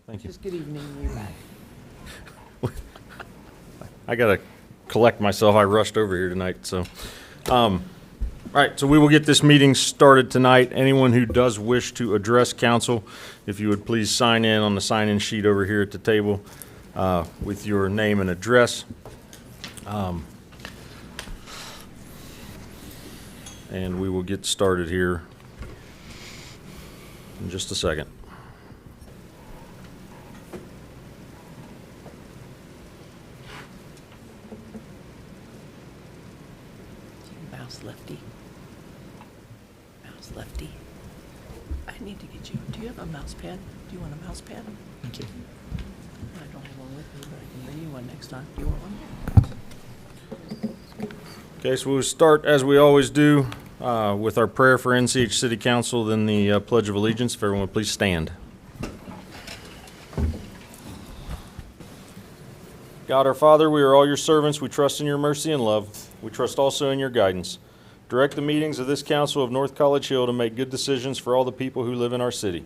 Thank you. Just good evening, you back. I got to collect myself. I rushed over here tonight, so. All right, so we will get this meeting started tonight. Anyone who does wish to address council, if you would please sign in on the sign-in sheet over here at the table with your name and address. And we will get started here in just a second. Mouse lefty. Mouse lefty. I need to get you. Do you have a mouse pad? Do you want a mouse pad? Thank you. I don't have one with me, but I can bring you one next time. Do you want one? Okay, so we'll start, as we always do, with our prayer for NCH City Council, then the Pledge of Allegiance. If everyone would please stand. God our Father, we are all your servants. We trust in your mercy and love. We trust also in your guidance. Direct the meetings of this council of North College Hill to make good decisions for all the people who live in our city.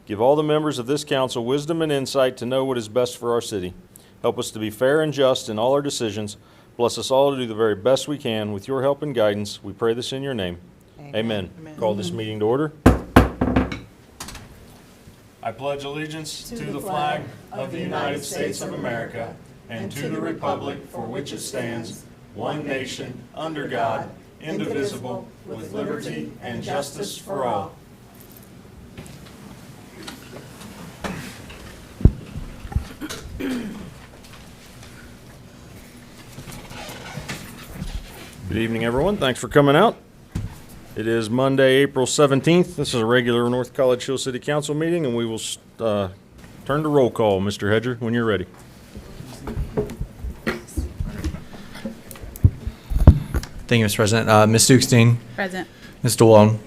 Give all the members of this council wisdom and insight to know what is best for our city. Help us to be fair and just in all our decisions. Bless us all to do the very best we can. With your help and guidance, we pray this in your name. Amen. Call this meeting to order. I pledge allegiance to the flag of the United States of America and to the republic for which it stands, one nation, under God, indivisible, with liberty and justice for all. Good evening, everyone. Thanks for coming out. It is Monday, April 17th. This is a regular North College Hill City Council meeting, and we will turn to roll call. Mr. Hedger, when you're ready. Thank you, Mr. President. Ms. Dukestein. Present. Ms. DeWald.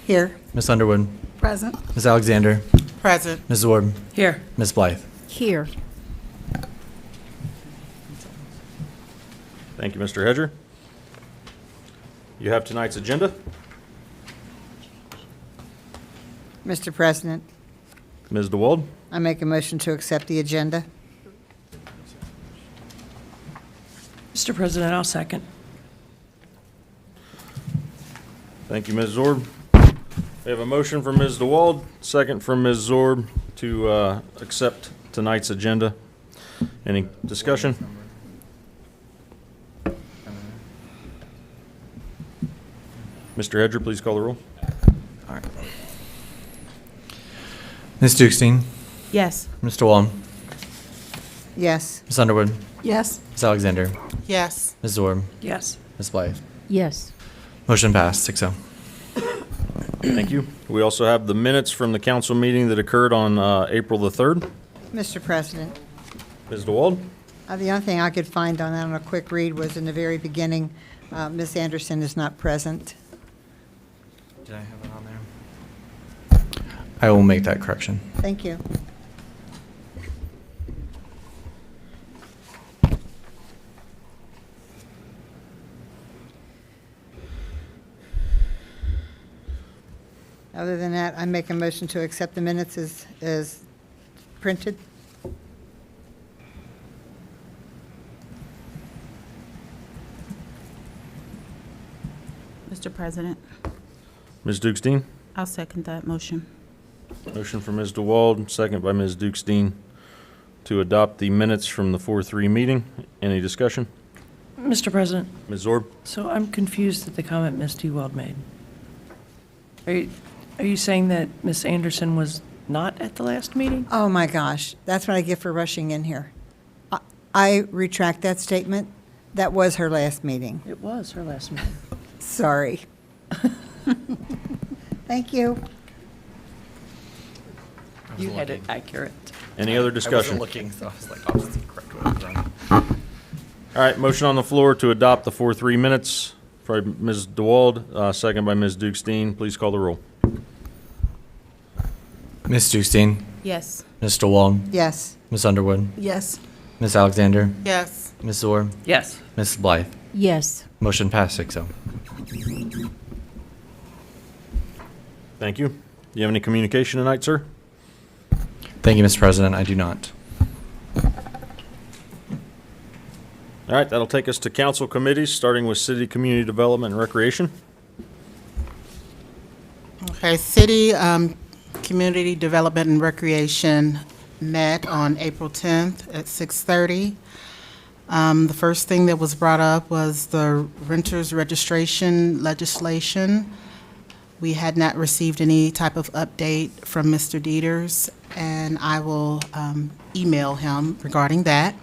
Here. Ms. Underwood. Present. Ms. Alexander. Present. Ms. Zorb. Here. Ms. Blythe. Here. Thank you, Mr. Hedger. You have tonight's agenda. Mr. President, Ms. DeWald. I make a motion to accept the agenda. Mr. President, I'll second. Thank you, Ms. Zorb. We have a motion from Ms. DeWald, second from Ms. Zorb to accept tonight's agenda. Any discussion? Mr. Hedger, please call the roll. All right. Ms. Dukestein. Yes. Ms. DeWald. Yes. Ms. Underwood. Yes. Ms. Alexander. Yes. Ms. Zorb. Yes. Ms. Blythe. Yes. Motion passed, 6-0. Thank you. We also have the minutes from the council meeting that occurred on April the 3rd. Mr. President, Ms. DeWald? the only thing I could find on that on a quick read was in the very beginning, Ms. Anderson is not present. Did I have it on there? I will make that correction. Thank you. Other than that, I make a motion to accept the minutes as printed. Mr. President, Ms. Dukestein? I'll second that motion. Motion from Ms. DeWald, second by Ms. Dukestein to adopt the minutes from the 4-3 meeting. Any discussion? Mr. President, Ms. Zorb? so I'm confused at the comment Ms. DeWald made. Are you saying that Ms. Anderson was not at the last meeting? Oh, my gosh, that's what I get for rushing in here. I retract that statement. That was her last meeting. It was her last meeting. Sorry. Thank you. You had it accurate. Any other discussion? looking, so I was like, I'll just correct what I've done. All right, motion on the floor to adopt the 4-3 minutes by Ms. DeWald, second by Ms. Dukestein. Please call the roll. Ms. Dukestein. Yes. Ms. DeWald. Yes. Ms. Underwood. Yes. Ms. Alexander. Yes. Ms. Zorb. Yes. Ms. Blythe. Yes. Motion passed, 6-0. Thank you. Do you have any communication tonight, sir? Thank you, Mr. President. I do not. All right, that'll take us to council committees, starting with City Community Development and Recreation. Okay, City Community Development and Recreation met on April 10th at 6:30. The first thing that was brought up was the renters registration legislation. We had not received any type of update from Mr. Dieters, and I will email him regarding that.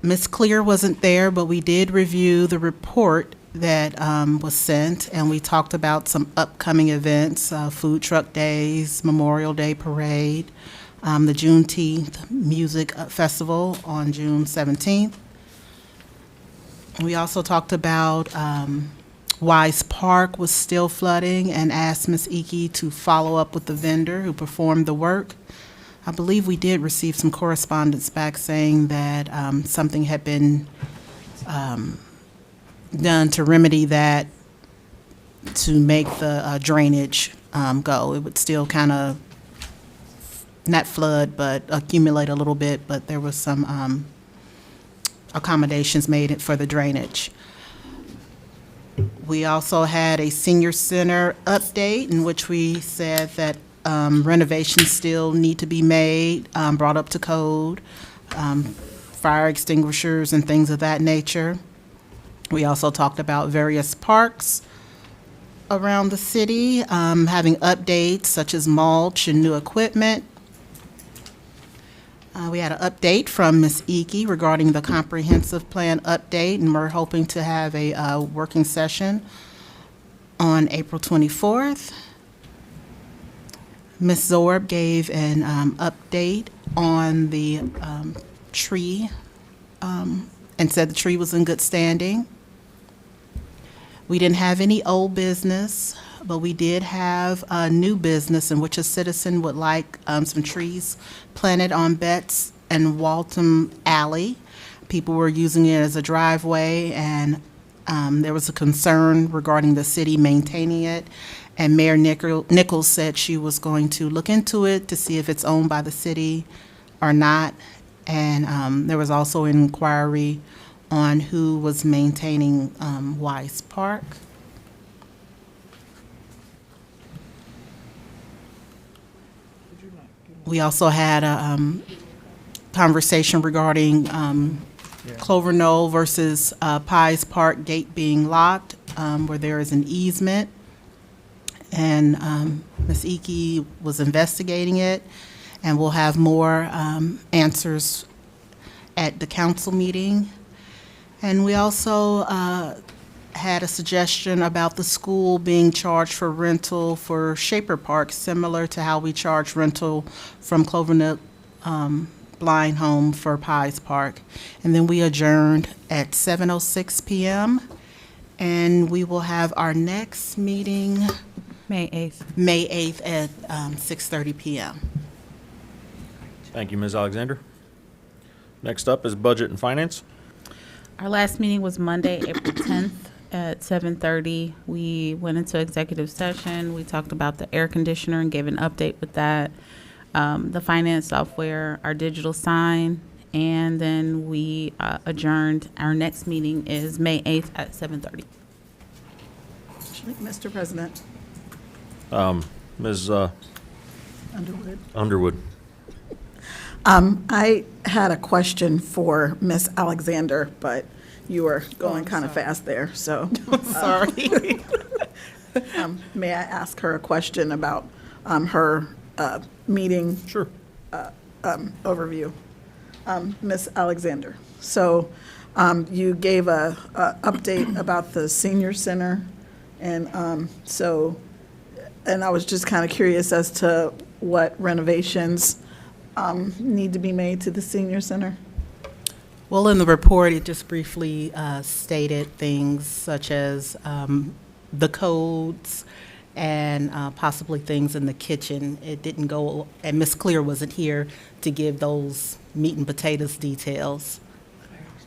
Ms. Clear wasn't there, but we did review the report that was sent, and we talked about some upcoming events, food truck days, Memorial Day Parade, the Juneteenth Music Festival on June 17th. We also talked about Wise Park was still flooding and asked Ms. Ike to follow up with the vendor who performed the work. I believe we did receive some correspondence back saying that something had been done to remedy that, to make the drainage go. It would still kind of not flood, but accumulate a little bit, but there was some accommodations made for the drainage. We also had a senior center update in which we said that renovations still need to be made, brought up to code, fire extinguishers and things of that nature. We also talked about various parks around the city, having updates such as mulch and new equipment. We had an update from Ms. Ike regarding the comprehensive plan update, and we're hoping to have a working session on April 24th. Ms. Zorb gave an update on the tree and said the tree was in good standing. We didn't have any old business, but we did have a new business in which a citizen would like some trees planted on Betts and Waltham Alley. People were using it as a driveway, and there was a concern regarding the city maintaining it. And Mayor Nichols said she was going to look into it to see if it's owned by the city or not. And there was also an inquiry on who was maintaining Wise Park. We also had a conversation regarding Clover Knoll versus Pies Park gate being locked, where there is an easement. And Ms. Ike was investigating it, and we'll have more answers at the council meeting. And we also had a suggestion about the school being charged for rental for Shaper Park, similar to how we charge rental from Clover Nook Blind Home for Pies Park. And then we adjourned at 7:06 p.m. And we will have our next meeting May 8th. May 8th at 6:30 p.m. Thank you, Ms. Alexander. Next up is Budget and Finance. Our last meeting was Monday, April 10th at 7:30. We went into executive session. We talked about the air conditioner and gave an update with that, the finance software, our digital sign, and then we adjourned. Our next meeting is May 8th at 7:30. Mr. President. Ms. Underwood. Underwood. I had a question for Miss Alexander, but you were going kind of fast there, so. Sorry. May I ask her a question about her meeting Sure. overview? Miss Alexander, so you gave a update about the senior center, and and I was just kind of curious as to what renovations need to be made to the senior center. Well, in the report, it just briefly stated things such as the codes and possibly things in the kitchen. It didn't go, and Ms. Clear wasn't here to give those meat and potatoes details.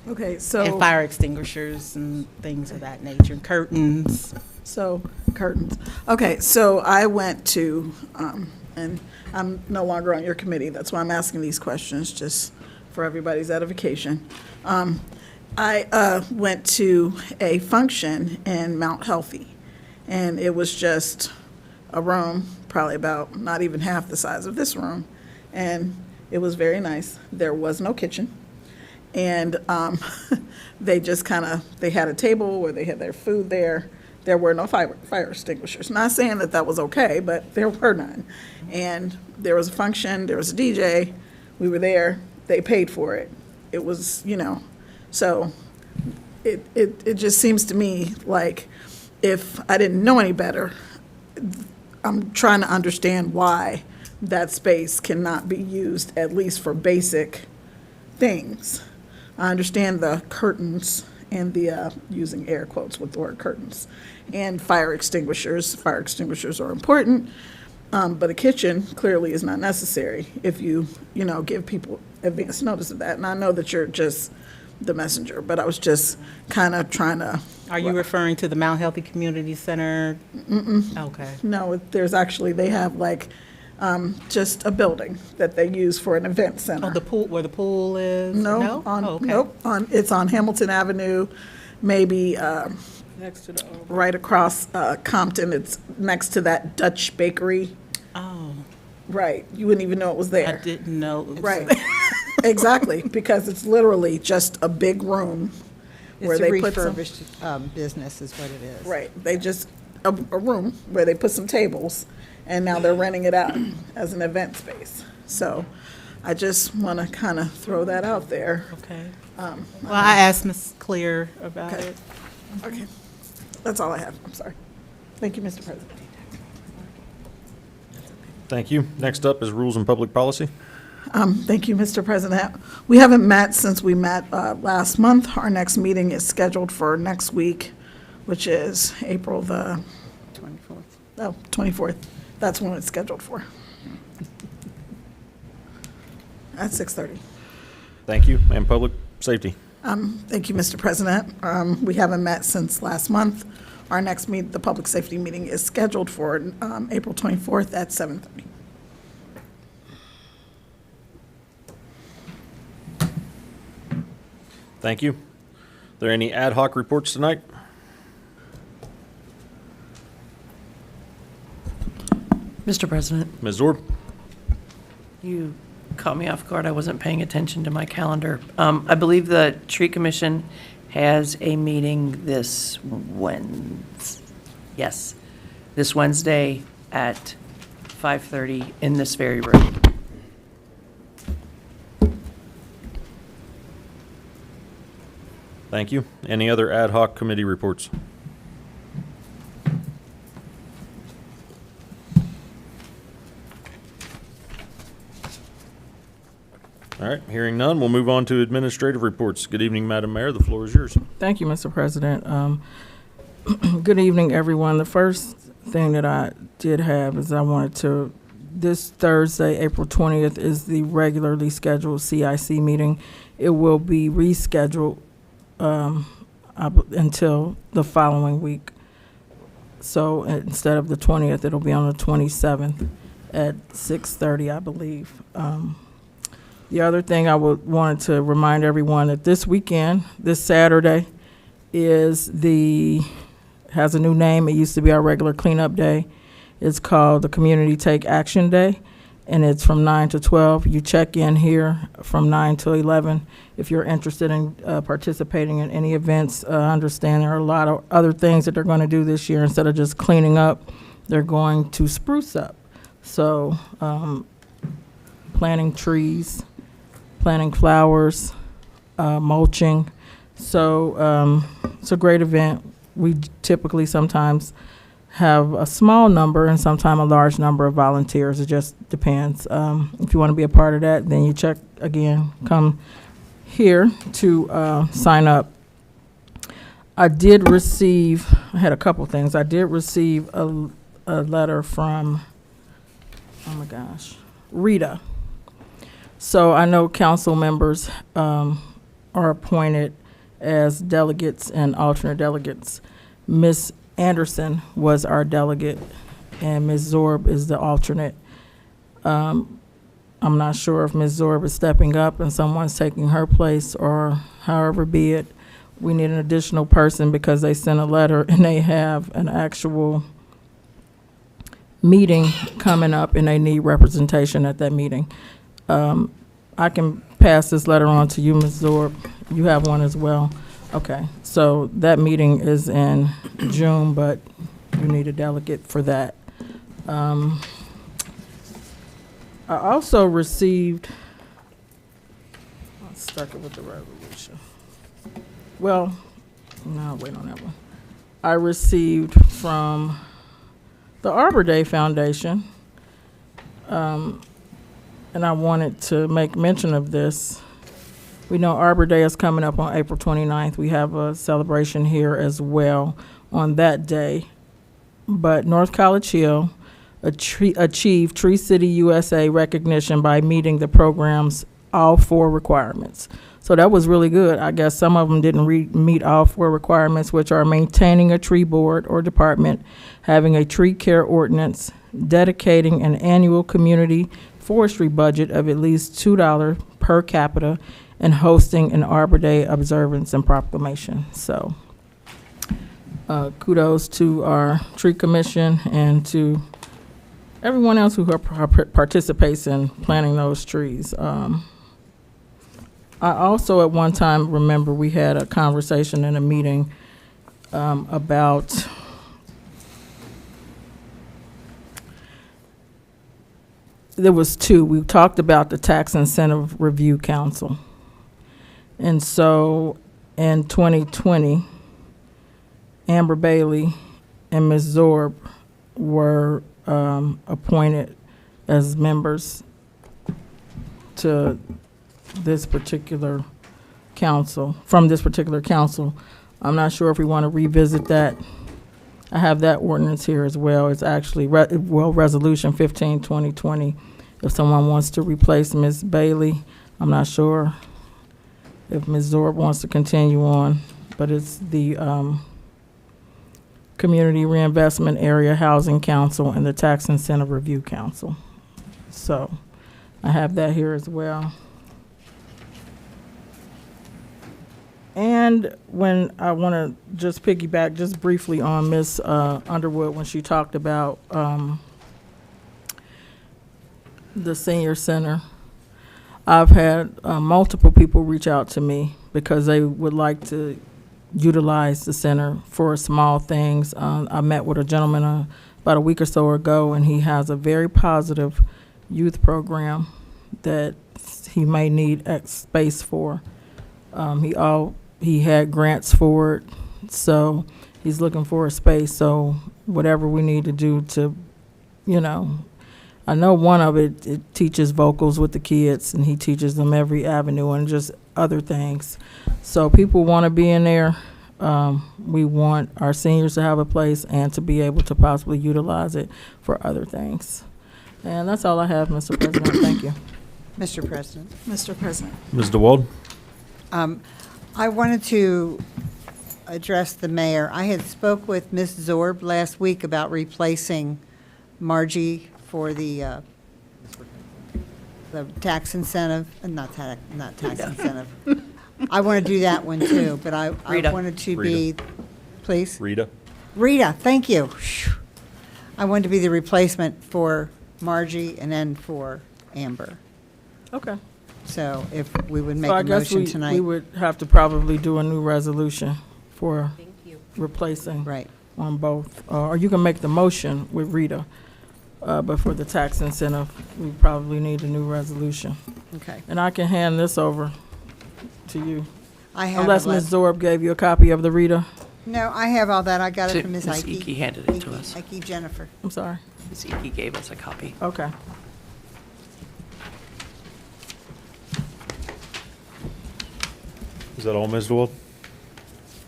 Okay, And so, fire extinguishers and things of that nature, curtains. curtains. Okay, so I went to And I'm no longer on your committee. That's why I'm asking these questions, just for everybody's edification. I went to a function in Mount Healthy, and it was just a room, probably about not even half the size of this room, and it was very nice. There was no kitchen, and they just they had a table where they had their food there. There were no fire extinguishers. Not saying that that was okay, but there were none. And there was a function, there was a DJ, we were there, they paid for it. It was, so it just seems to me like if I didn't know any better, I'm trying to understand why that space cannot be used at least for basic things. I understand the curtains and the, using air quotes with the word curtains, and fire extinguishers. Fire extinguishers are important, but a kitchen clearly is not necessary if you, give people advance notice of that. And I know that you're just the messenger, but I was just kind of trying to. Are you referring to the Mount Healthy Community Center? Okay. No, there's actually, they have just a building that they use for an event center. Oh, the pool, where the pool is? No, Okay. nope, it's on Hamilton Avenue, maybe Next to the. right across Compton. It's next to that Dutch bakery. Oh, Right, you wouldn't even know it was I there. didn't know. Right, exactly, because it's literally just a big room where It's a they put some. refurbished business is what it is. Right, they just, a room where they put some tables, and now they're renting it out as an event space. So I just want to kind of throw that out there. Okay. Well, I asked Ms. Clear about Okay. it. Okay, that's all I have, I'm sorry. Thank you, Mr. President. Thank you. Next up is Rules and Public Policy. Thank you, Mr. President. We haven't met since we met last month. Our next meeting is scheduled for next week, which is April the 24th. That's when it's scheduled for. At 6:30. Thank you. And Public Safety. Thank you, Mr. President. We haven't met since last month. Our next the public safety meeting is scheduled for April 24th at 7:30. Thank you. Are there any ad hoc reports tonight? Mr. President, Ms. Zorb? you caught me off guard. I wasn't paying attention to my calendar. I believe the Tree Commission has a meeting this Wednesday at 5:30 in this very room. Thank you. Any other ad hoc committee reports? All right, hearing none, we'll move on to administrative reports. Good evening, Madam Mayor. The floor is yours. Thank you, Mr. President. Good evening, everyone. The first thing that I did have is this Thursday, April 20th, is the regularly scheduled CIC meeting. It will be rescheduled until the following week. So instead of the 20th, it'll be on the 27th at 6:30, I believe. The other thing I wanted to remind everyone that this weekend, this Saturday, has a new name. It used to be our regular cleanup day. It's called the Community Take Action Day, and it's from 9 to 12. You check in here from 9 to 11. If you're interested in participating in any events, understand there are a lot of other things that they're going to do this year. Instead of just cleaning up, they're going to spruce up. So planting trees, planting flowers, mulching. So it's a great event. We typically sometimes have a small number and sometimes a large number of volunteers. It just depends. If you want to be a part of that, then you come here to sign up. I had a couple things. I did receive a letter from, Rita. So I know council members are appointed as delegates and alternate delegates. Ms. Anderson was our delegate, and Ms. Zorb is the alternate. I'm not sure if Ms. Zorb is stepping up and someone's taking her place, or however be it. We need an additional person because they sent a letter and they have an actual meeting coming up and they need representation at that meeting. I can pass this letter on to you, Ms. Zorb. You have one as well. Okay, so that meeting is in June, but you need a delegate for that. I also received, let's start it with the resolution. Well, no, wait on that one. I received from the Arbor Day Foundation, and I wanted to make mention of this. We know Arbor Day is coming up on April 29th. We have a celebration here as well on that day. But North College Hill achieved Tree City USA recognition by meeting the program's all 4 requirements. So that was really good. I guess some of them didn't meet all 4 requirements, which are maintaining a tree board or department, having a tree care ordinance, dedicating an annual community forestry budget of at least $2 per capita, and hosting an Arbor Day observance and proclamation. So kudos to our tree commission and to everyone else who participates in planting those trees. I also at one time remember we had a conversation in a meeting about there was 2. We talked about the Tax Incentive Review Council. And so in 2020, Amber Bailey and Ms. Zorb were appointed as members to this particular council, from this particular council. I'm not sure if we want to revisit that. I have that ordinance here as well. It's actually, Resolution 15, 2020. If someone wants to replace Ms. Bailey, I'm not sure if Ms. Zorb wants to continue on, but it's the Community Reinvestment Area Housing Council and the Tax Incentive Review Council. So I have that here as well. And when I want to just piggyback just briefly on Ms. Underwood when she talked about the senior center, I've had multiple people reach out to me because they would like to utilize the center for small things. I met with a gentleman about a week or so ago, and he has a very positive youth program that he may need space for. He had grants for it, so he's looking for a space. So whatever we need to do to, I know one of it teaches vocals with the kids, and he teaches them every avenue and just other things. So people want to be in there. We want our seniors to have a place and to be able to possibly utilize it for other things. And that's all I have, Mr. President. Thank you. Mr. President. Mr. President. Ms. DeWald? I wanted to address the mayor. I had spoke with Ms. Zorb last week about replacing Margie for the tax incentive, not tax incentive. I want to do that one too, but I wanted to be, please? Rita? Rita, thank you. I wanted to be the replacement for Margie and then for Amber. Okay. So if we would make So I a guess motion tonight. we would have to probably do a new resolution for replacing Right. on both. Or you can make the motion with Rita, but for the tax incentive, we probably need a new resolution. Okay. And I can hand this over to you. I have Unless a Ms. le- Zorb gave you a copy of the Rita. No, I have all that. I got it from Ms. Ms. Ike. Ike handed it to us. Ike Jennifer. I'm sorry. Ms. Ike gave us a copy. Okay. Is that all, Ms. DeWald?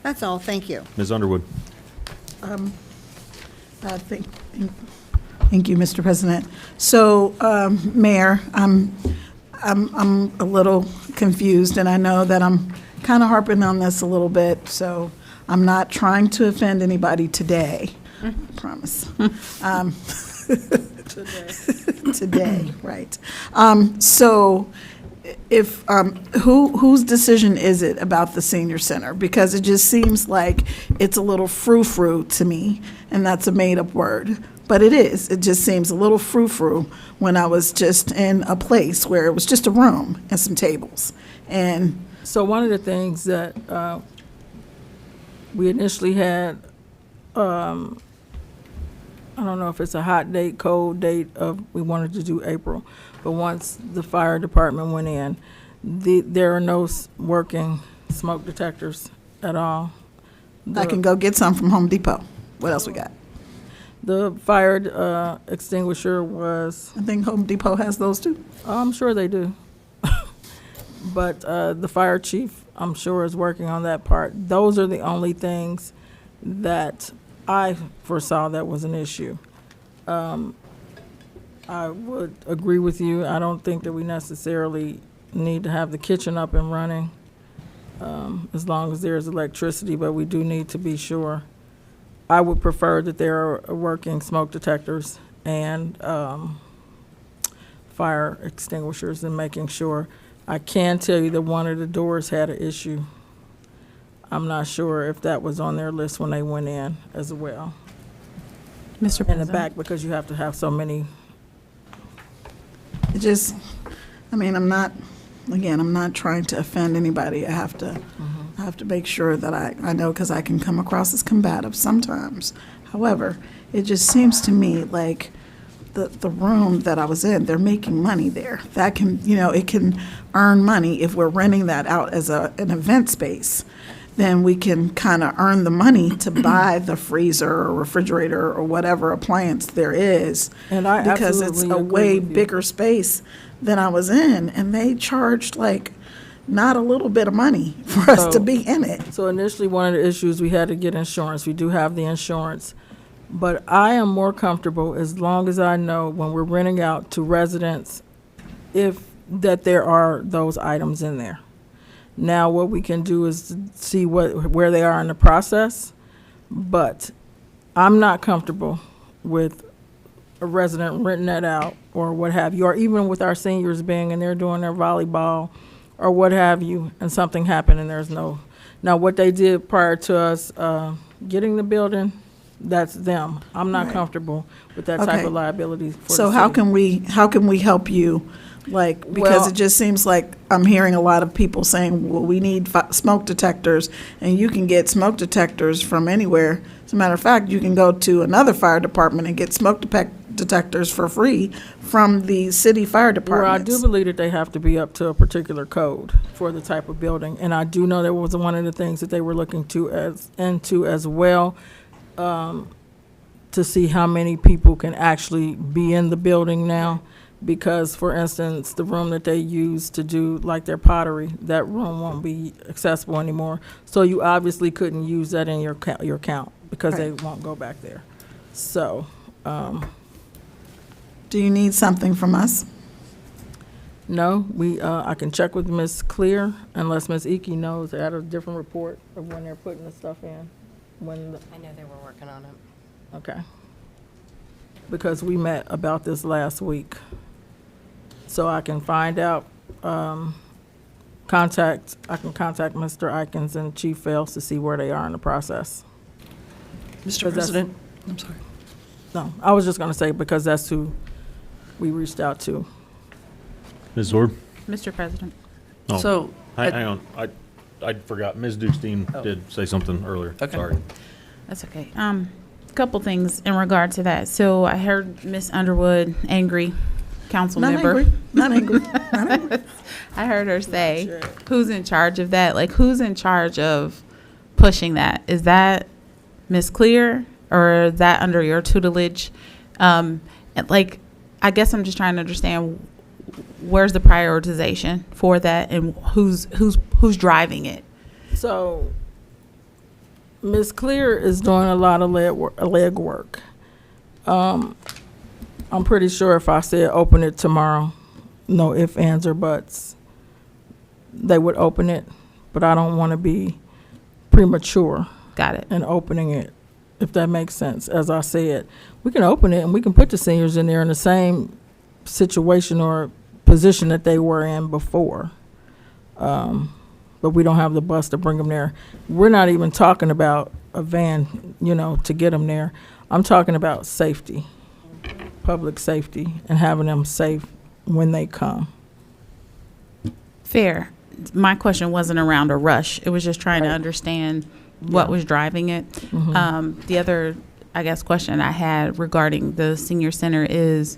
That's all. Thank you. Ms. Underwood? Thank you, Mr. President. So, Mayor, I'm a little confused, and I know that I'm kind of harping on this a little bit, so I'm not trying to offend anybody today, I promise. Today, right. So if, whose decision is it about the senior center? Because it just seems like it's a little frou-frou to me, and that's a made-up word. But it is. It just seems a little frou-frou when I was just in a place where it was just a room and some tables. And So one of the things that we initially had, I don't know if it's a hot date, cold date of, we wanted to do April. But once the fire department went in, there are no working smoke detectors at all. I can go get some from Home Depot. What else we got? The fire extinguisher was, I think Home Depot has those too. I'm sure they do. But the fire chief, I'm sure, is working on that part. Those are the only things that I foresaw that was an issue. I would agree with you. I don't think that we necessarily need to have the kitchen up and running as long as there's electricity, but we do need to be sure. I would prefer that there are working smoke detectors and fire extinguishers and making sure. I can tell you that one of the doors had an issue. I'm not sure if that was on their list when they went in as well. Mr. In President. the back, because you have to have so many. It just, I mean, I'm not trying to offend anybody. I have to make sure that I know, because I can come across as combative sometimes. However, it just seems to me like the room that I was in, they're making money there. That can, it can earn money if we're renting that out as an event space. Then we can kind of earn the money to buy the freezer or refrigerator or whatever appliance there is. And I because it's absolutely a agree way with you. bigger space than I was in, and they charged like not a little bit of money for us to So- be in it. So initially, one of the issues, we had to get insurance. We do have the insurance. But I am more comfortable as long as I know when we're renting out to residents that there are those items in there. Now, what we can do is see where they are in the process, but I'm not comfortable with a resident renting that out or what have you, or even with our seniors being in there doing their volleyball or what have you, and something happened and there's no. Now, what they did prior to us getting the building, that's them. I'm not Right. comfortable with that type Okay. of liability for So the how city. can we help you? Like, because Well- it just seems like I'm hearing a lot of people saying, well, we need smoke detectors, and you can get smoke detectors from anywhere. As a matter of fact, you can go to another fire department and get smoke detectors for free from the city fire Well, I departments. do believe that they have to be up to a particular code for the type of building, and I do know that was one of the things that they were looking into as well, to see how many people can actually be in the building now. Because, for instance, the room that they use to do like their pottery, that room won't be accessible anymore. So you obviously couldn't use that in your count because they won't go back there. So, Do you need something from us? no, I can check with Ms. Clear unless Ms. Iki knows. They had a different report of when they're putting the stuff in. I know they were working on it. Okay. Because we met about this last week. So I can find out, I can contact Mr. Ikens and Chief Fales to see where they are in the process. Mr. that's- President, I'm sorry. No, I was just gonna say because that's who we reached out to. Ms. Zorb? Mr. President. Oh, So, hang on. I forgot. Ms. Dukestein did say something earlier. Okay. Sorry. That's okay. Couple things in regard to that. So I heard Miss Underwood, angry council Not member. angry, not angry, not angry. I heard her say, who's in charge of that? Like, who's in charge of pushing that? Is that Miss Clear or is that under your tutelage? And like, I guess I'm just trying to understand where's the prioritization for that and who's driving it? So, Ms. Clear is doing a lot of leg work. I'm pretty sure if I said open it tomorrow, no ifs, ands, or buts, they would open it, but I don't want to be premature Got it. in opening it if that makes sense. As I said, we can open it and we can put the seniors in there in the same situation or position that they were in before. But we don't have the bus to bring them there. We're not even talking about a van, to get them there. I'm talking about safety, public safety, and having them safe when they come. Fair. My question wasn't around a rush. It was just trying to understand what Yeah. was driving it. The other, I guess, question I had regarding the senior center is,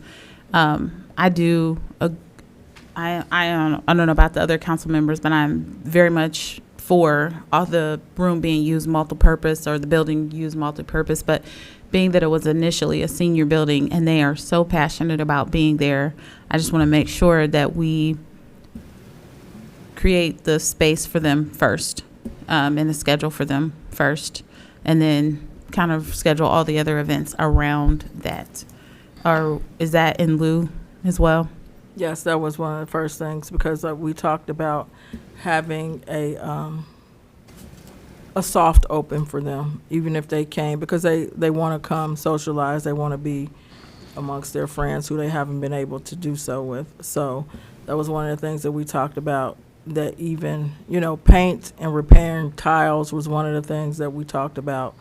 I don't know about the other council members, but I'm very much for all the room being used multi-purpose or the building used multi-purpose. But being that it was initially a senior building and they are so passionate about being there, I just want to make sure that we create the space for them first, and the schedule for them first, and then kind of schedule all the other events around that. Or is that in lieu as well? Yes, that was one of the first things, because we talked about having a soft open for them, even if they came, because they want to come socialize, they want to be amongst their friends who they haven't been able to do so with. So that was one of the things that we talked about, that even, paint and repairing tiles was one of the things that we talked about.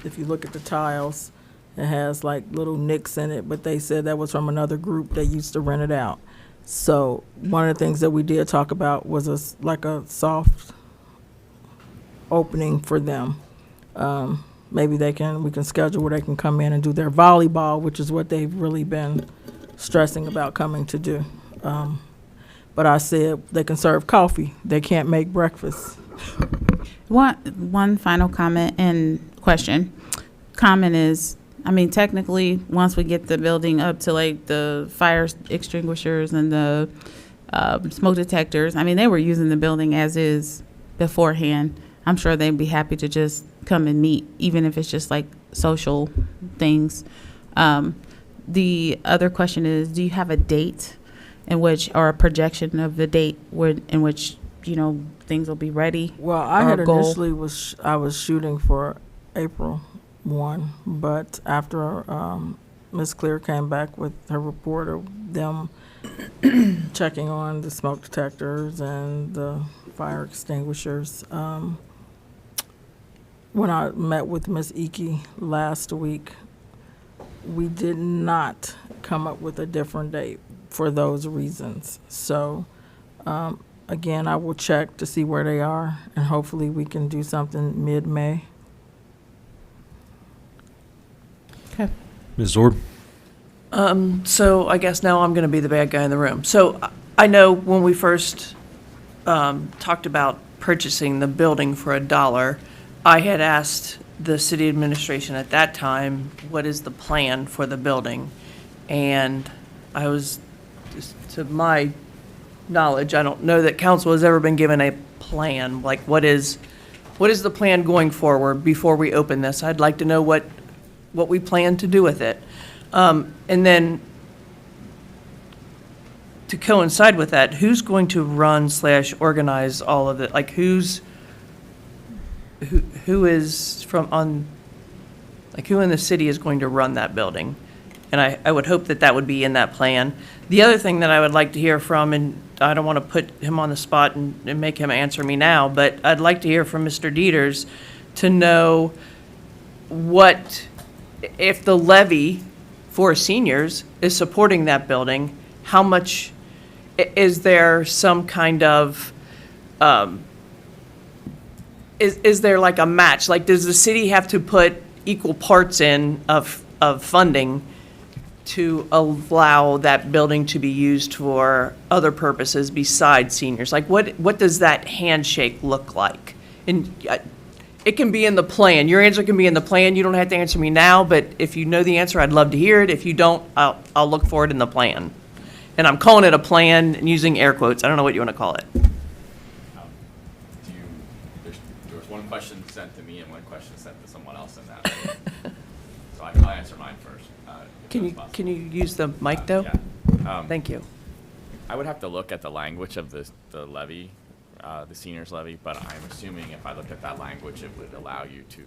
If you look at the tiles, it has like little nicks in it, but they said that was from another group that used to rent it out. So one of the things that we did talk about was like a soft opening for them. Maybe we can schedule where they can come in and do their volleyball, which is what they've really been stressing about coming to do. But I said they can serve coffee. They can't make breakfast. One final comment and question. Comment is, technically, once we get the building up to like the fire extinguishers and the smoke detectors, they were using the building as is beforehand. I'm sure they'd be happy to just come and meet, even if it's just like social things. The other question is, do you have a date in which, or a projection of the date in which, things will be ready? Well, I Or had a goal? initially I was shooting for April 1, but after Ms. Clear came back with her report of them checking on the smoke detectors and the fire extinguishers, when I met with Ms. Iki last week, we did not come up with a different date for those reasons. So, again, I will check to see where they are, and hopefully we can do something mid-May. Okay. Ms. Zorb? So I guess now I'm going to be the bad guy in the room. So I know when we first talked about purchasing the building for $1, I had asked the city administration at that time, what is the plan for the building? And I was, just to my knowledge, I don't know that council has ever been given a plan. Like, what is the plan going forward before we open this? I'd like to know what we plan to do with it. And then to coincide with that, who's going to run / organize all of it? Like, who is who in the city is going to run that building? And I would hope that would be in that plan. The other thing that I would like to hear from, and I don't want to put him on the spot and make him answer me now, but I'd like to hear from Mr. Dieters to know what, if the levy for seniors is supporting that building, how much, is there some kind of, is there like a match? Like, does the city have to put equal parts in of funding to allow that building to be used for other purposes besides seniors? Like, what does that handshake look like? And it can be in the plan. Your answer can be in the plan. You don't have to answer me now, but if you know the answer, I'd love to hear it. If you don't, I'll look for it in the plan. And I'm calling it a plan and using air quotes. I don't know what you want to call it. There was one question sent to me and one question sent to someone else in that. So I'll answer mine first. Can you use the mic, though? Yeah. Thank you. I would have to look at the language of the levy the seniors levy, but I'm assuming if I looked at that language, it would allow you to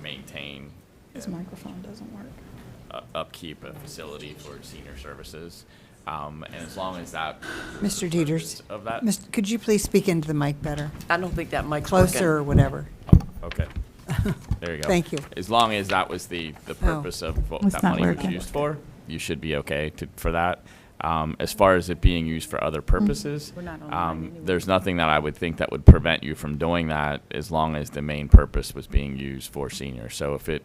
maintain His microphone doesn't work. upkeep a facility for senior services. And as long as that. Mr. Dieters, Of that. Could you please speak into the mic better? I don't think that mic's working. Closer or whatever. Okay. There you go. Thank you. As long as that was the purpose of what It's that not money was working. used for, you should be okay for that. As far as it being used for other purposes, We're not online anyway. there's nothing that I would think that would prevent you from doing that as long as the main purpose was being used for seniors. So if it,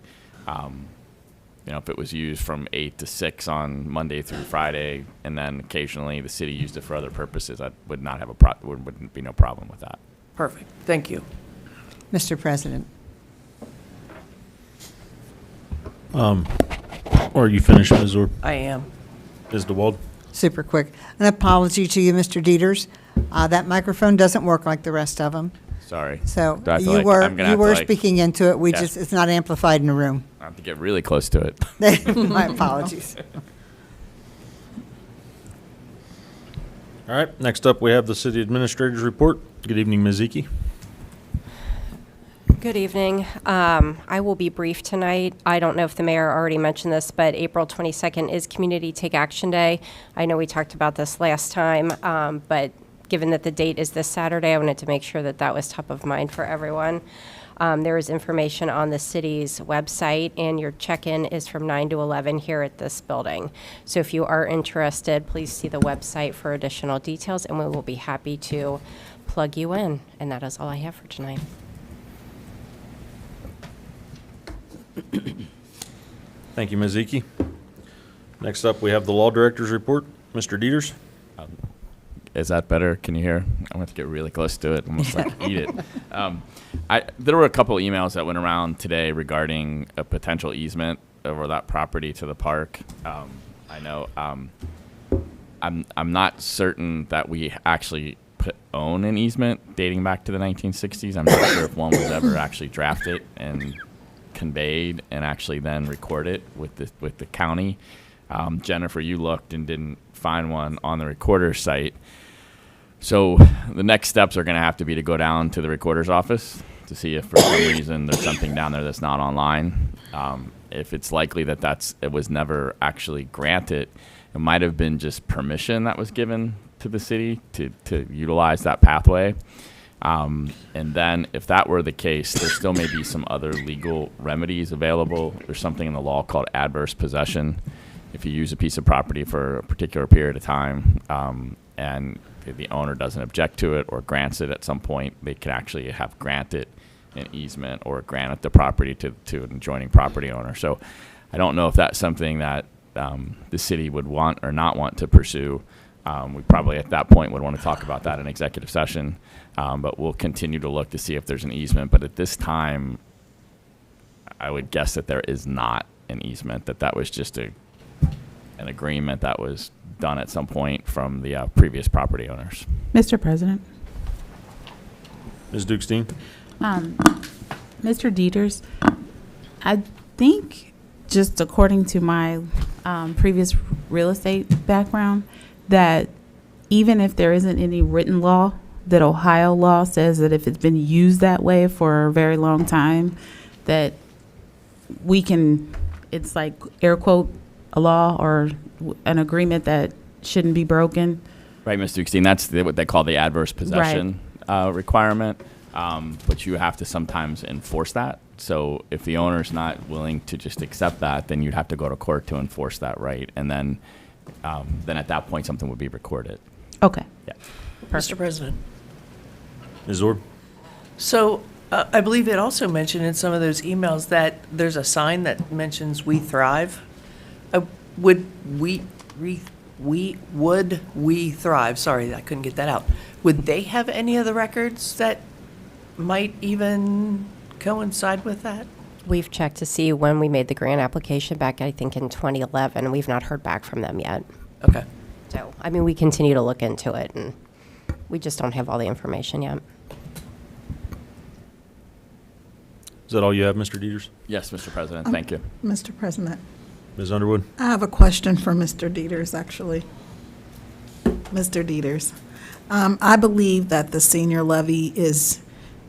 if it was used from 8 to 6 on Monday through Friday, and then occasionally the city used it for other purposes, I would not have wouldn't be no problem with that. Perfect. Thank you. Mr. President. Are you finished, Ms. Orb? I am. Ms. DeWald? Super quick. An apology to you, Mr. Dieters. That microphone doesn't work like the rest of them. Sorry. So Do I have to, you like- were, I'm gonna you have to, were like- speaking into it. We Yes. just, it's not amplified in the room. I have to get really close to it. My apologies. All right, next up, we have the city administrator's report. Good evening, Ms. Zeki. Good evening. I will be brief tonight. I don't know if the mayor already mentioned this, but April 22nd is Community Take Action Day. I know we talked about this last time, but given that the date is this Saturday, I wanted to make sure that that was top of mind for everyone. There is information on the city's website, and your check-in is from 9 to 11 here at this building. So if you are interested, please see the website for additional details, and we will be happy to plug you in. And that is all I have for tonight. Thank you, Ms. Zeki. Next up, we have the law director's report. Mr. Dieters? Is that better? Can you hear? I'm going to have to get really close to it, almost like eat it. There were a couple emails that went around today regarding a potential easement over that property to the park. I know I'm not certain that we actually own an easement dating back to the 1960s. I'm not sure if one was ever actually drafted and conveyed and actually then recorded with the county. Jennifer, you looked and didn't find one on the recorder's site. So the next steps are going to have to be to go down to the recorder's office to see if for some reason there's something down there that's not online. If it's likely that it was never actually granted, it might have been just permission that was given to the city to utilize that pathway. And then if that were the case, there still may be some other legal remedies available. There's something in the law called adverse possession. If you use a piece of property for a particular period of time, and the owner doesn't object to it or grants it at some point, they can actually have granted an easement or granted the property to an adjoining property owner. So I don't know if that's something that the city would want or not want to pursue. We probably at that point would want to talk about that in executive session, but we'll continue to look to see if there's an easement. But at this time, I would guess that there is not an easement, that was just an agreement that was done at some point from the previous property owners. Mr. President, Ms. Dukestein? Mr. Dieters, I think just according to my previous real estate background, that even if there isn't any written law, that Ohio law says that if it's been used that way for a very long time, that we can, it's like air quote, a law or an agreement that shouldn't be broken. Right, Ms. Dukestein, that's what they call the adverse possession requirement, but you have to sometimes enforce that. So if the owner's not willing to just accept that, then you'd have to go to court to enforce that right, and then at that point, something would be recorded. Okay. Yeah. Mr. President. Ms. Orb? So I believe it also mentioned in some of those emails that there's a sign that mentions "We Thrive." Would we thrive? Sorry, I couldn't get that out. Would they have any of the records that might even coincide with that? We've checked to see when we made the grant application back, I think, in 2011. We've not heard back from them yet. Okay. So, I mean, we continue to look into it, and we just don't have all the information yet. Is that all you have, Mr. Dieters? Yes, Mr. President, thank you. Mr. President, Ms. Underwood? I have a question for Mr. Dieters, actually. Mr. Dieters. I believe that the senior levy is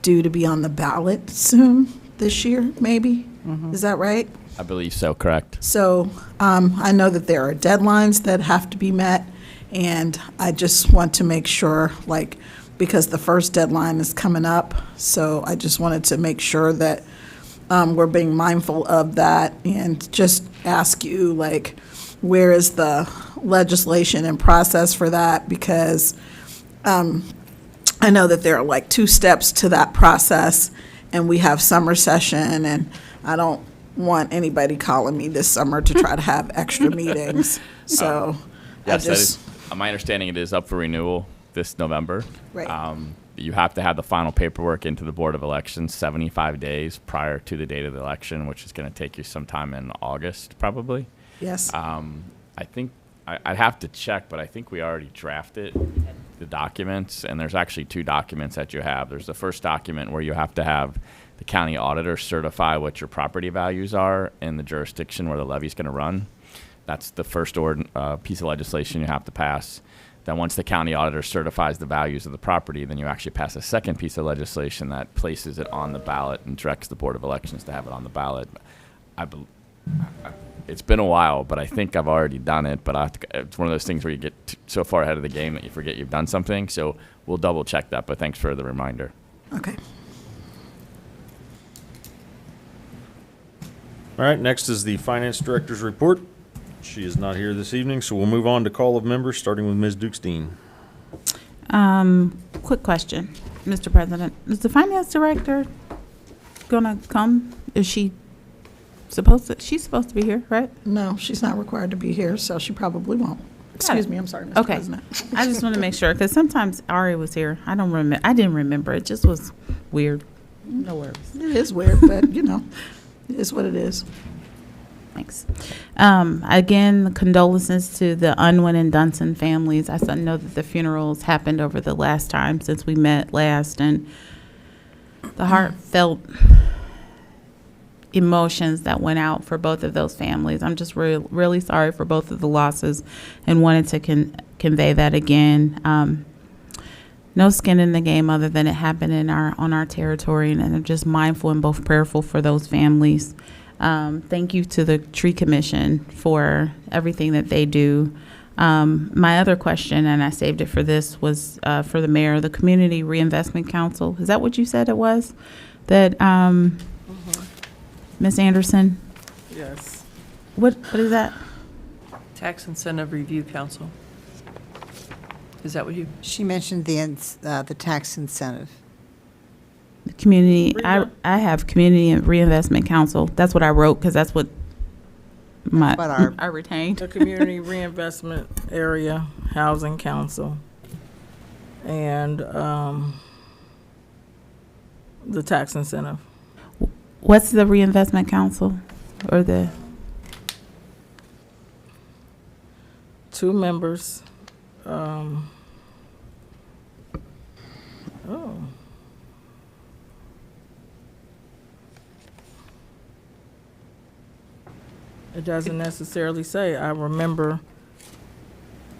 due to be on the ballot soon, this year, maybe? Is that right? I believe so, correct. So I know that there are deadlines that have to be met, and I just want to make sure, like, because the first deadline is coming up, so I just wanted to make sure that we're being mindful of that and just ask you, like, where is the legislation and process for that? Because I know that there are like 2 steps to that process, and we have summer session, and I don't want anybody calling me this summer to try to have extra meetings. So Yes, I just, my understanding it is up for renewal this November. Right. You have to have the final paperwork into the Board of Elections 75 days prior to the date of the election, which is going to take you sometime in August, probably. yes. I think I'd have to check, but I think we already drafted the documents, and there's actually 2 documents that you have. There's the first document where you have to have the county auditor certify what your property values are in the jurisdiction where the levy's going to run. That's the first piece of legislation you have to pass. Then once the county auditor certifies the values of the property, then you actually pass a second piece of legislation that places it on the ballot and directs the Board of Elections to have it on the ballot. It's been a while, but I think I've already done it. But it's one of those things where you get so far ahead of the game that you forget you've done something. So we'll double check that. But thanks for the reminder. Okay. All right, next is the Finance Director's report. She is not here this evening, so we'll move on to call of members, starting with Ms. Dukestein. Quick question, Mr. President. Is the finance director gonna come? Is she she's supposed to be here, right? No, she's not required to be here, so she probably won't. Excuse me, I'm sorry, Mr. Okay. President. I just want to make sure, because sometimes Ari was here. I didn't remember. It just was weird. No worries. It is weird, but, you know, it is what it is. Thanks. Again, condolences to the Unwin and Dunson families. I know that the funerals happened over the last time since we met last, and the heartfelt emotions that went out for both of those families. I'm just really sorry for both of the losses, and wanted to convey that again. No skin in the game other than it happened on our territory, and I'm just mindful and both prayerful for those families. Thank you to the Tree Commission for everything that they do. My other question, and I saved it for this, was for the mayor, the Community Reinvestment Council. Is that what you said it was? That Ms. Anderson? Yes. What is that? Tax Incentive Review Council. Is that what you? She mentioned the tax incentive. Community. I have Community Reinvestment Council. That's what I wrote because that's what I retained. The Community Reinvestment Area Housing Council and the tax incentive. What's the Reinvestment Council, or the? 2 members. It doesn't necessarily say. I remember,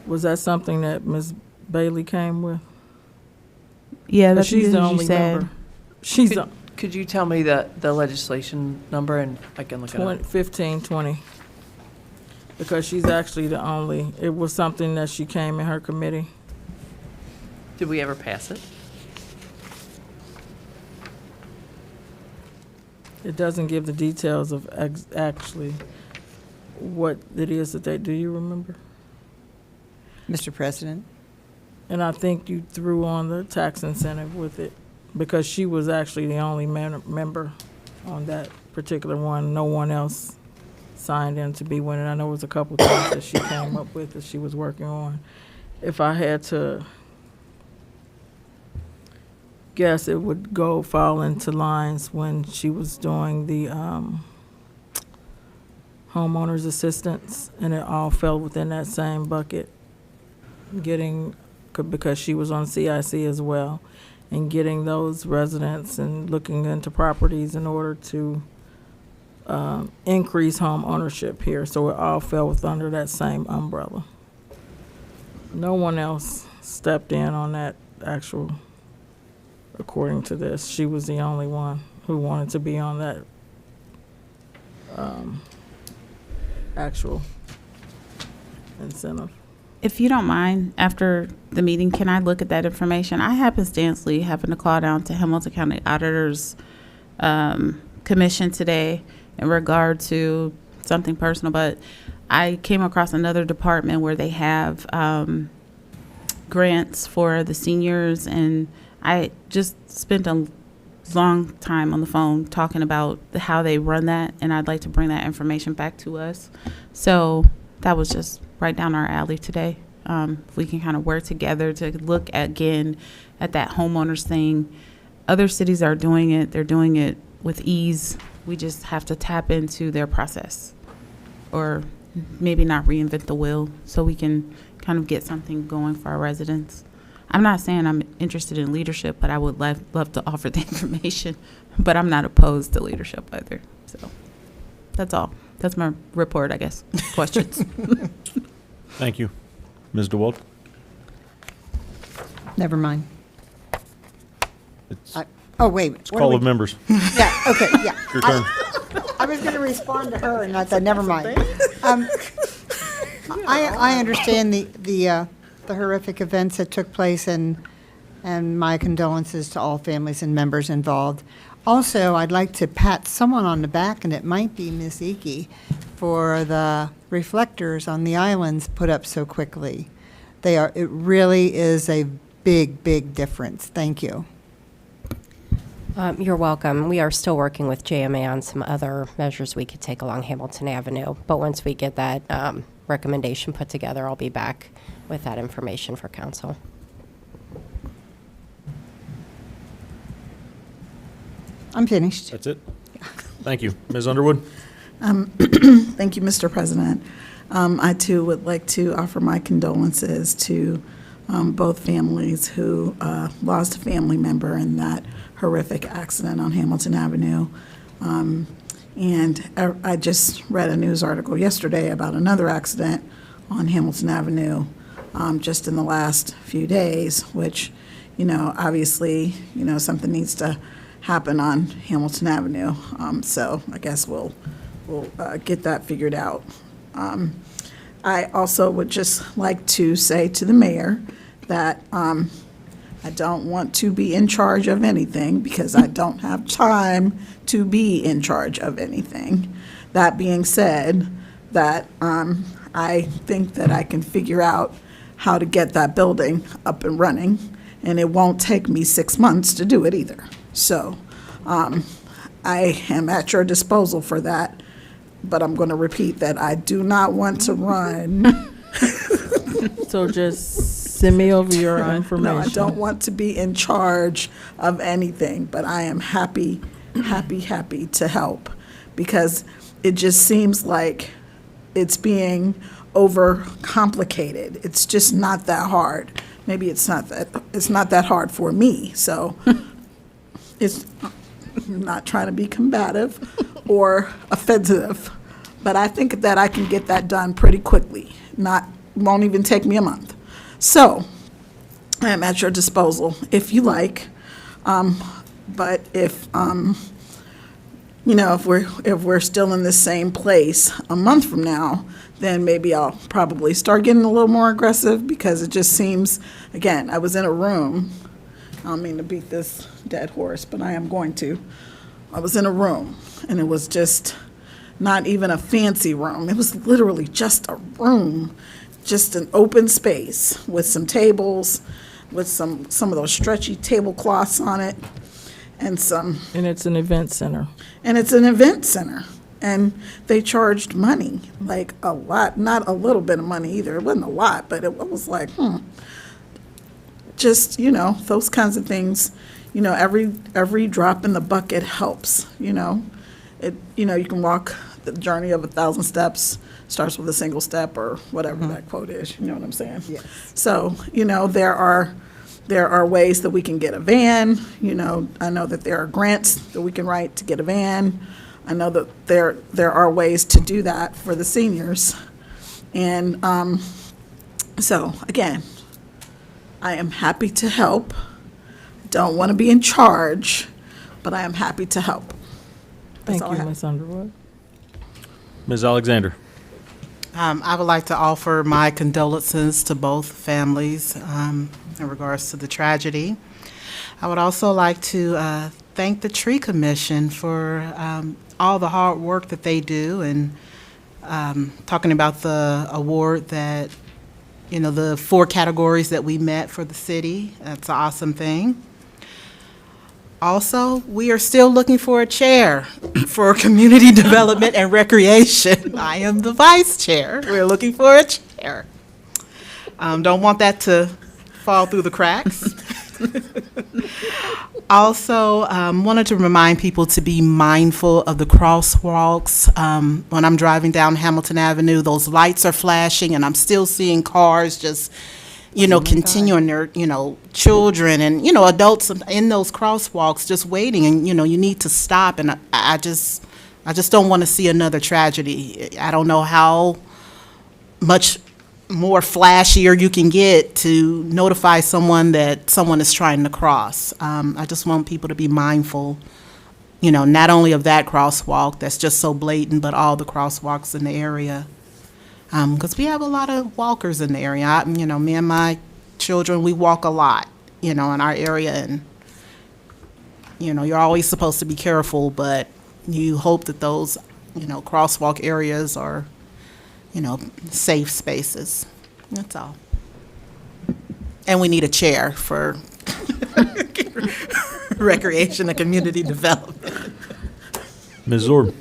was that something that Ms. Bailey came with? Yeah, that's She's the what only you said. member. She's the Could you tell me the legislation number and I can look it up? 1520. Because she's actually the only, it was something that she came in her committee. Did we ever pass it? It doesn't give the details of actually what it is that they do. You remember? Mr. President? And I think you threw on the tax incentive with it because she was actually the only member on that particular one. No one else signed in to be one. And I know it was a couple things that she came up with that she was working on. If I had to guess, it would fall into lines when she was doing the homeowners assistance, and it all fell within that same bucket. Because she was on CIC as well, and getting those residents and looking into properties in order to increase home ownership here. So it all fell under that same umbrella. No one else stepped in on that actual, according to this. She was the only one who wanted to be on that actual incentive. If you don't mind, after the meeting, can I look at that information? I happenstantially happened to call down to Hamilton County Auditor's Commission today in regard to something personal, but I came across another department where they have grants for the seniors, and I just spent a long time on the phone talking about how they run that, and I'd like to bring that information back to us. So that was just right down our alley today. If we can kind of work together to look again at that homeowners thing. Other cities are doing it. They're doing it with ease. We just have to tap into their process, or maybe not reinvent the wheel, so we can kind of get something going for our residents. I'm not saying I'm interested in leadership, but I would love to offer the information, but I'm not opposed to leadership either. So that's all. That's my report, I guess. Questions? Thank you. Ms. DeWalt? Never mind. It's Oh, wait. it's call of members. Yeah, okay, yeah. Your turn. I was going to respond to her, and I said, never mind. I understand the horrific events that took place, and my condolences to all families and members involved. Also, I'd like to pat someone on the back, and it might be Miss Iki, for the reflectors on the islands put up so quickly. It really is a big, big difference. Thank you. You're welcome. We are still working with JMA on some other measures we could take along Hamilton Avenue, but once we get that recommendation put together, I'll be back with that information for council. I'm finished. That's it? Thank you. Ms. Underwood? Thank you, Mr. President. I, too, would like to offer my condolences to both families who lost a family member in that horrific accident on Hamilton Avenue. And I just read a news article yesterday about another accident on Hamilton Avenue just in the last few days, which, obviously, something needs to happen on Hamilton Avenue. So I guess we'll get that figured out. I also would just like to say to the mayor that I don't want to be in charge of anything because I don't have time to be in charge of anything. That being said, that I think that I can figure out how to get that building up and running, and it won't take me 6 months to do it either. So I am at your disposal for that, but I'm going to repeat that I do not want to run. So just send me over your information. No, I don't want to be in charge of anything, but I am happy to help, because it just seems like it's being overcomplicated. It's just not that hard. Maybe it's not that hard for me. So I'm not trying to be combative or offensive, but I think that I can get that done pretty quickly. Won't even take me a month. So I am at your disposal if you like. But if if we're still in the same place a month from now, then maybe I'll probably start getting a little more aggressive, because it just seems, again, I was in a room. I don't mean to beat this dead horse, but I am going to. I was in a room, and it was just not even a fancy room. It was literally just a room, just an open space with some tables, with some of those stretchy tablecloths on it, and some. And it's an event center. And it's an event center, and they charged money, like a lot, not a little bit of money either. It wasn't a lot, but it was like, just, those kinds of things, every drop in the bucket helps, you can walk the journey of 1,000 steps, starts with a single step, or whatever that quote is, you know what I'm saying? Yes. So, there are ways that we can get a van. I know that there are grants that we can write to get a van. I know that there are ways to do that for the seniors. And So, again, I am happy to help. Don't want to be in charge, but I am happy to help. That's Thank all I you, have. Ms. Underwood. Ms. Alexander. I would like to offer my condolences to both families in regards to the tragedy. I would also like to thank the Tree Commission for all the hard work that they do, and talking about the award that, you know, the 4 categories that we met for the city. That's an awesome thing. Also, we are still looking for a chair for community development and recreation. I am the vice chair. We're looking for a chair. Don't want that to fall through the cracks. Also, wanted to remind people to be mindful of the crosswalks. When I'm driving down Hamilton Avenue, those lights are flashing, and I'm still seeing cars just, continuing their, children and, adults in those crosswalks just waiting, and, you need to stop. And I just don't want to see another tragedy. I don't know how much more flashier you can get to notify someone that someone is trying to cross. I just want people to be mindful, not only of that crosswalk that's just so blatant, but all the crosswalks in the area. Because we have a lot of walkers in the area. Me and my children, we walk a lot, in our area. And, you're always supposed to be careful, but you hope that those, crosswalk areas are, safe spaces. That's all. And we need a chair for recreation and community development. Ms. Zorb.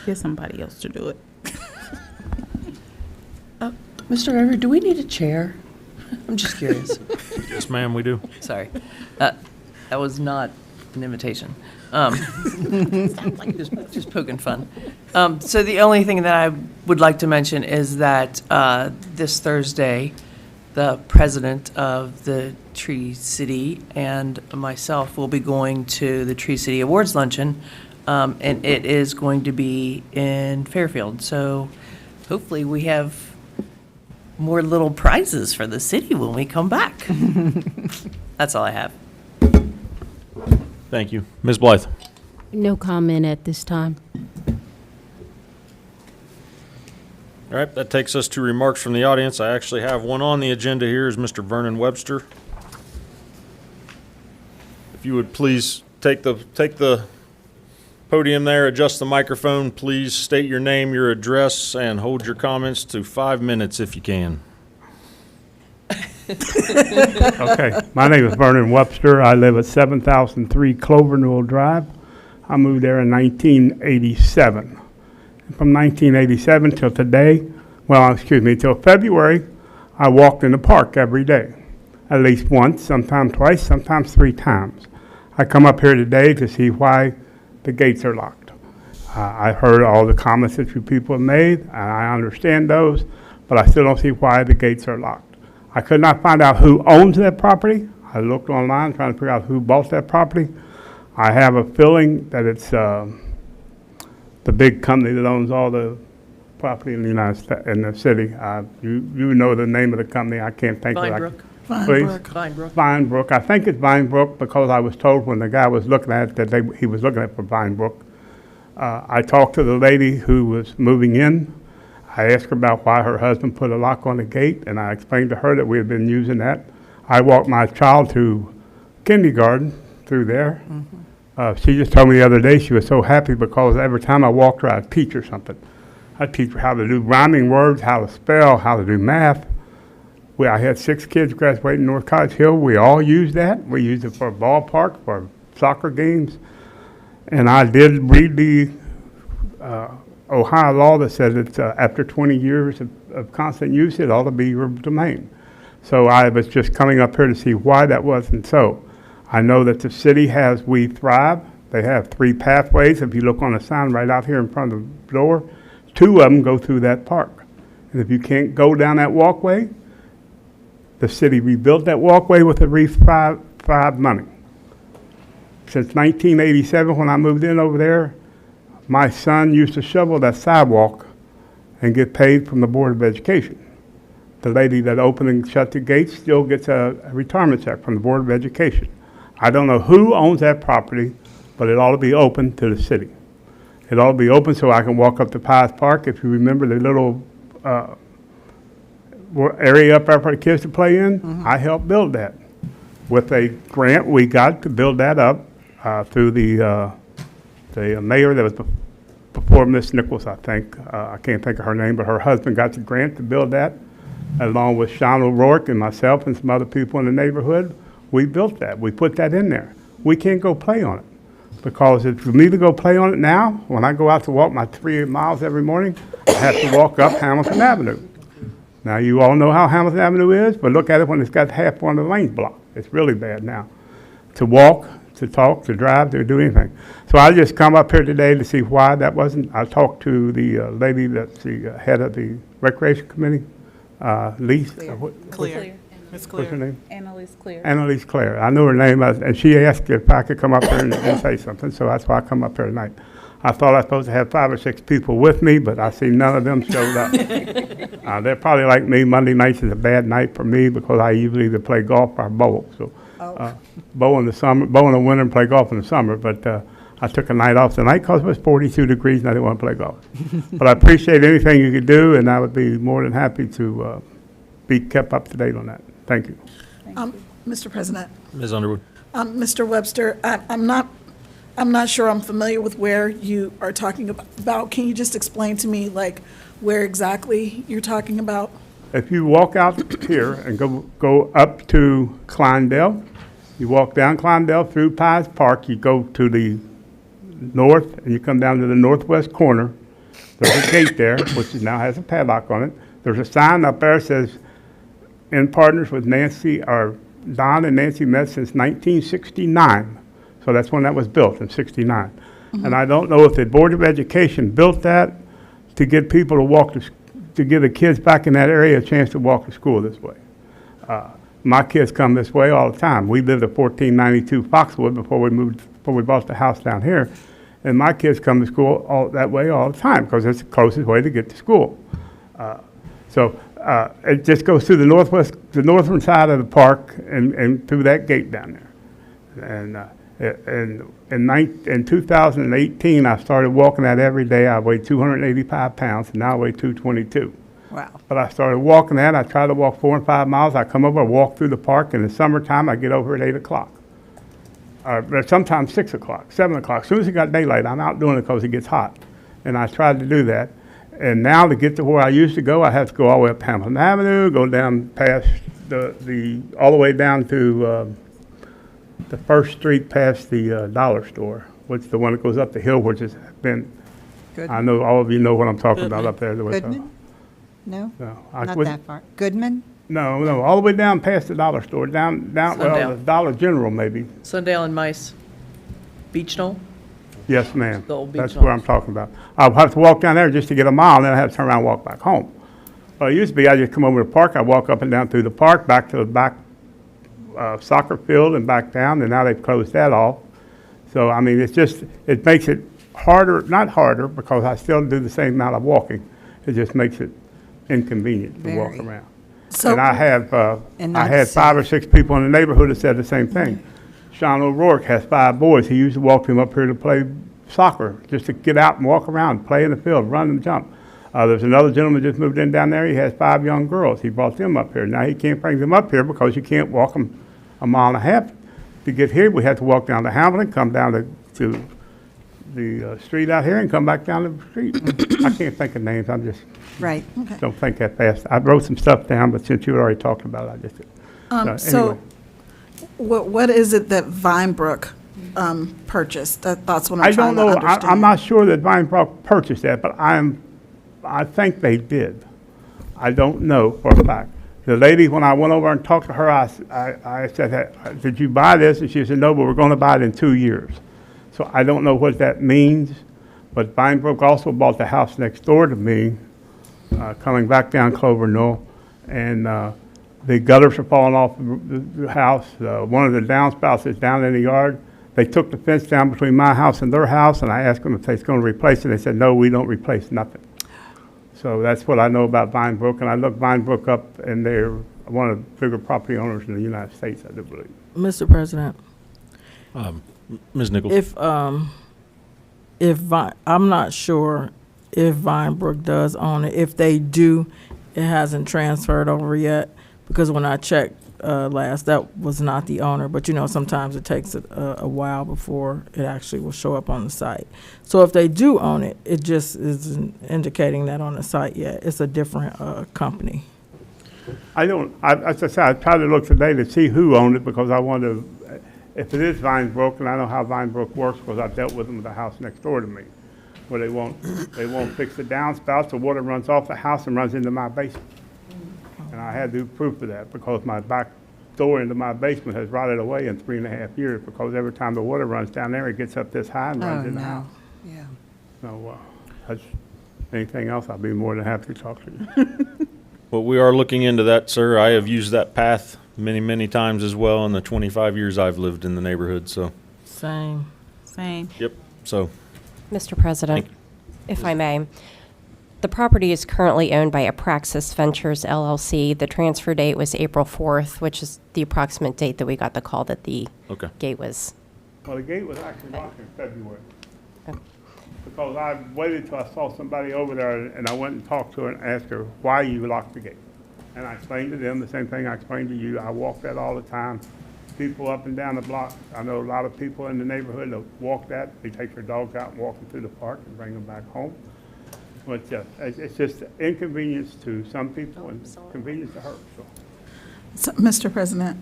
Get somebody else to do it. Mr. Everett, do we need a chair? I'm just curious. Yes, ma'am, we do. Sorry. That was not an invitation. Just poking fun. So the only thing that I would like to mention is that this Thursday, the president of the Tree City and myself will be going to the Tree City Awards Luncheon, and it is going to be in Fairfield. So hopefully we have more little prizes for the city when we come back. That's all I have. Thank you. Ms. Blythe. No comment at this time. All right, that takes us to remarks from the audience. I actually have one on the agenda here, is Mr. Vernon Webster. If you would please take the podium there, adjust the microphone, please state your name, your address, and hold your comments to 5 minutes if you can. Okay, my name is Vernon Webster. I live at 7003 Clovernewell Drive. I moved there in 1987. From 1987 till today, till February, I walked in the park every day, at least once, sometimes twice, sometimes 3 times. I come up here today to see why the gates are locked. I heard all the comments that you people have made, and I understand those, but I still don't see why the gates are locked. I could not find out who owns that property. I looked online trying to figure out who bought that property. I have a feeling that it's the big company that owns all the property in the United States, in the city. You know the name of the company. I can't think of it. Vinebrook. Please? Vinebrook. I think it's Vinebrook because I was told when the guy was looking at it that he was looking at it for Vinebrook. I talked to the lady who was moving in. I asked her about why her husband put a lock on the gate, and I explained to her that we had been using that. I walked my child to kindergarten through there. She just told me the other day she was so happy because every time I walked her, I'd teach her something. I'd teach her how to do rhyming words, how to spell, how to do math. I had 6 kids graduating North College Hill. We all used that. We used it for a ballpark, for soccer games. And I did read the Ohio law that says it's after 20 years of constant use, it ought to be your domain. So I was just coming up here to see why that wasn't so. I know that the city has We Thrive. They have 3 pathways. If you look on the sign right out here in front of the door, 2 of them go through that park. And if you can't go down that walkway, the city rebuilt that walkway with the We Thrive money. Since 1987, when I moved in over there, my son used to shovel that sidewalk and get paid from the Board of Education. the lady that opened and shut the gates still gets a retirement check from the Board of Education. I don't know who owns that property, but it ought to be open to the city. It ought to be open so I can walk up to Pies Park. If you remember the little area up there for the kids to play in, I helped build that. With a grant we got to build that up through the mayor that was before Miss Nichols, I think. I can't think of her name, but her husband got the grant to build that, along with Sean O'Rourke and myself and some other people in the neighborhood. We built that. We put that in there. We can't go play on it. Because if for me to go play on it now, when I go out to walk my 3 miles every morning, I have to walk up Hamilton Avenue. Now, you all know how Hamilton Avenue is, but look at it when it's got half one of the lanes blocked. It's really bad now. To walk, to talk, to drive, to do anything. So I just come up here today to see why that wasn't. I talked to the lady that's the head of the Recreation Committee, Lise. Clear. Ms. What's her name? Annalise Clear. Annalise Claire. I knew her name, and she asked if I could come up here and say something, so that's why I come up here tonight. I thought I was supposed to have 5 or 6 people with me, but I see none of them showed up. They're probably like me. Monday nights is a bad night for me because I usually either play golf or bowl. So, bowl in the summer, bowl in the winter, and play golf in the summer. But I took a night off tonight because it was 42 degrees and I didn't want to play golf. But I appreciate anything you could do, and I would be more than happy to be kept up to date on that. Thank you. Mr. President, Ms. Underwood. Mr. Webster, I'm not sure I'm familiar with where you are talking about. Can you just explain to me, like, where exactly you're talking about? If you walk out here and go up to Kleindale, you walk down Kleindale through Pies Park, you go to the north, and you come down to the northwest corner. There's a gate there, which now has a padlock on it. There's a sign up there that says, "In partners with Nancy," or Don and Nancy met since 1969. So that's when that was built, in 69. And I don't know if the Board of Education built that to get people to walk to give the kids back in that area a chance to walk to school this way. My kids come this way all the time. We lived at 1492 Foxwood before we bought the house down here. And my kids come to school that way all the time because it's the closest way to get to school. It just goes through the northern side of the park and through that gate down there. And in 2018, I started walking that every day. I weighed 285 pounds, and now I weigh 222. Wow. But I started walking that. I try to walk 4 and 5 miles. I come over, walk through the park. In the summertime, I get over at 8 o'clock. Or sometimes 6 o'clock, 7 o'clock. As soon as it got daylight, I'm out doing it because it gets hot. And I tried to do that. And now to get to where I used to go, I have to go all the way up Hamilton Avenue, go down past all the way down to the first street past the dollar store, which is the one that goes up the hill, which has been, I know all of you know what I'm talking about up there. Goodman? No? No, Not that far. Goodman? No, all the way down past the dollar store, down well, Sundown. the Dollar General maybe. Sundale and Mice. Beach Knoll? Yes, ma'am. The old beach That's knoll. where I'm talking about. I'll have to walk down there just to get a mile, and then I have to turn around and walk back home. Well, it used to be I just come over to the park, I walk up and down through the park, back to the back soccer field and back down, and now they've closed that off. So, I mean, it makes it harder, not harder, because I still do the same amount of walking. It just makes it inconvenient to walk Very. around. So, And I And had not 5 or 6 people in the neighborhood that said the same thing. Sean O'Rourke has 5 boys. He used to walk them up here to play soccer, just to get out and walk around, play in the field, run and jump. There's another gentleman just moved in down there. He has 5 young girls. He brought them up here. Now he can't bring them up here because you can't walk them a mile and a half. To get here, we have to walk down to Hamilton, come down to the street out here and come back down the street. I can't think of names. I'm just Right. don't think that fast. I wrote some stuff down, but since you had already talked about it, I just did. so Anyway. what is it that Vinebrook purchased? That's what I'm I trying don't to know. understand. I'm not sure that Vinebrook purchased that, but I think they did. I don't know for a fact. The lady, when I went over and talked to her, I said, "Hey, did you buy this?" And she said, "No, but we're going to buy it in 2 years." So I don't know what that means, but Vinebrook also bought the house next door to me, coming back down Clover Knoll, and the gutters are falling off the house. One of the downspouts is down in the yard. They took the fence down between my house and their house, and I asked them if they was going to replace it. They said, "No, we don't replace nothing." So that's what I know about Vine Brook, and I looked Vine Brook up, and they're one of the bigger property owners in the United States, I do believe. Mr. President, Ms. Nichols? I'm not sure if Vinebrook does own it. If they do, it hasn't transferred over yet, because when I checked last, that was not the owner. But you know, sometimes it takes a while before it actually will show up on the site. So if they do own it, it just isn't indicating that on the site yet. It's a different company. As I said, I tried to look today to see who owned it, because I wanted to, if it is Vine Brook, and I know how Vine Brook works, because I've dealt with them at the house next door to me, where they won't fix the downspouts, the water runs off the house and runs into my basement. And I had to do proof of that, because my back door into my basement has rotted away in 3.5 years, because every time the water runs down there, it gets up this high and runs in the house. Yeah. So, anything else, I'll be more than happy to talk to you. Well, we are looking into that, sir. I have used that path many, many times as well in the 25 years I've lived in the neighborhood, so, Same. yep, so. Mr. President, if I may, the property is currently owned by Apraxis Ventures LLC. The transfer date was April 4th, which is the approximate date that we got the call that the Okay. gate was. Well, the gate was actually locked in February, Oh. because I waited till I saw somebody over there, and I went and talked to her and asked her, why you locked the gate? And I explained to them the same thing I explained to you. I walk that all the time. People up and down the block, I know a lot of people in the neighborhood that walk that. They take their dogs out and walk them through the park and bring them back home. But it's just inconvenience to some people and convenience to her, so. Mr. President,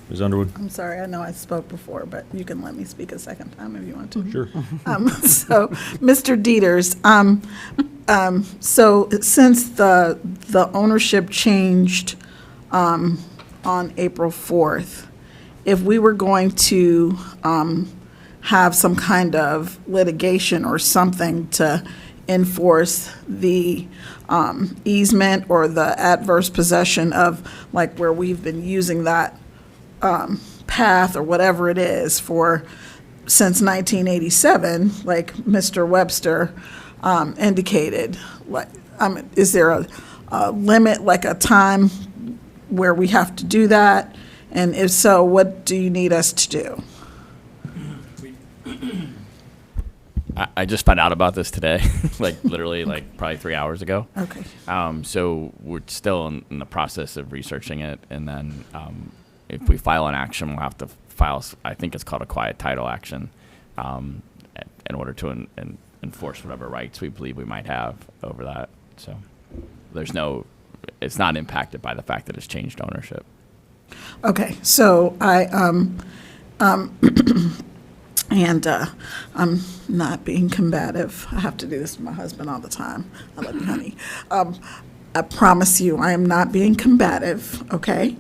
Ms. Underwood? I'm sorry, I know I spoke before, but you can let me speak a second time if you want to. Sure. So, Mr. Dieters, so since the ownership changed on April 4th, if we were going to have some kind of litigation or something to enforce the easement or the adverse possession of, like, where we've been using that path or whatever it is since 1987, like Mr. Webster indicated, like, is there a limit, like a time where we have to do that? And if so, what do you need us to do? I just found out about this today, like literally like probably 3 hours ago. Okay. So we're still in the process of researching it, and then if we file an action, we'll have to file, I think it's called a quiet title action, in order to enforce whatever rights we believe we might have over that. So it's not impacted by the fact that it's changed ownership. Okay, so and I'm not being combative. I have to do this with my husband all the time. I love you, honey. I promise you, I am not being combative, okay?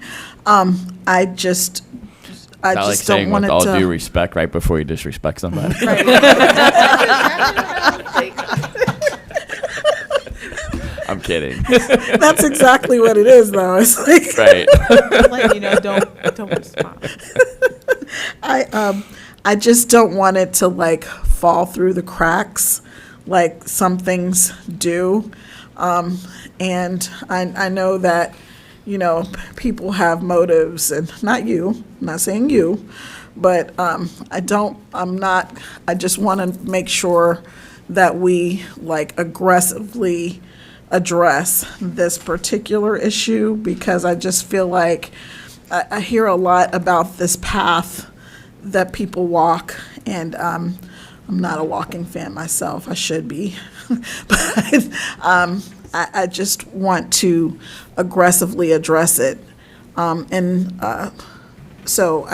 I just Not like just don't saying want with it all to. due respect right before you disrespect somebody. I'm kidding. That's exactly what it is, though. It's like Right. Letting you know, don't respond. I just don't want it to, like, fall through the cracks like some things do. And I know that, you know, people have motives, and not you, I'm not saying you, but I just want to make sure that we, like, aggressively address this particular issue, because I just feel like I hear a lot about this path that people walk, and I'm not a walking fan myself. I should be. But I just want to aggressively address it. So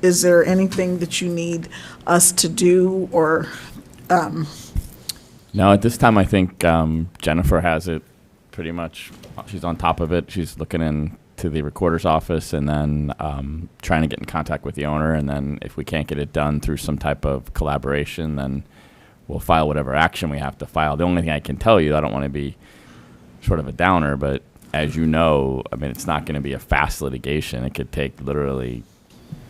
is there anything that you need us to do, or? No, at this time, I think Jennifer has it pretty much. She's on top of it. She's looking into the recorder's office, and then trying to get in contact with the owner. And then if we can't get it done through some type of collaboration, then we'll file whatever action we have to file. The only thing I can tell you, I don't want to be sort of a downer, but as you know, I mean, it's not going to be a fast litigation. It could take literally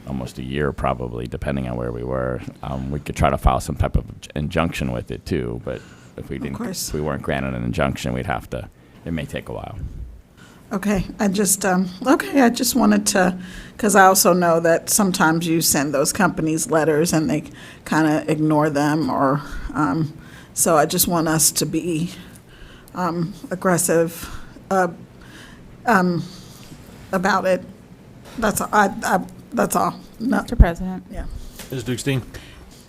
almost a year, probably, depending on where we were. We could try to file some type of injunction with it too, but if we didn't, course. if we weren't granted an injunction, we'd have to, it may take a while. Okay, I just wanted to, because I also know that sometimes you send those companies letters and they kind of ignore them, or, so I just want us to be aggressive about it. That's all. That's all. No, Mr. President. yeah. Ms. Dukestein?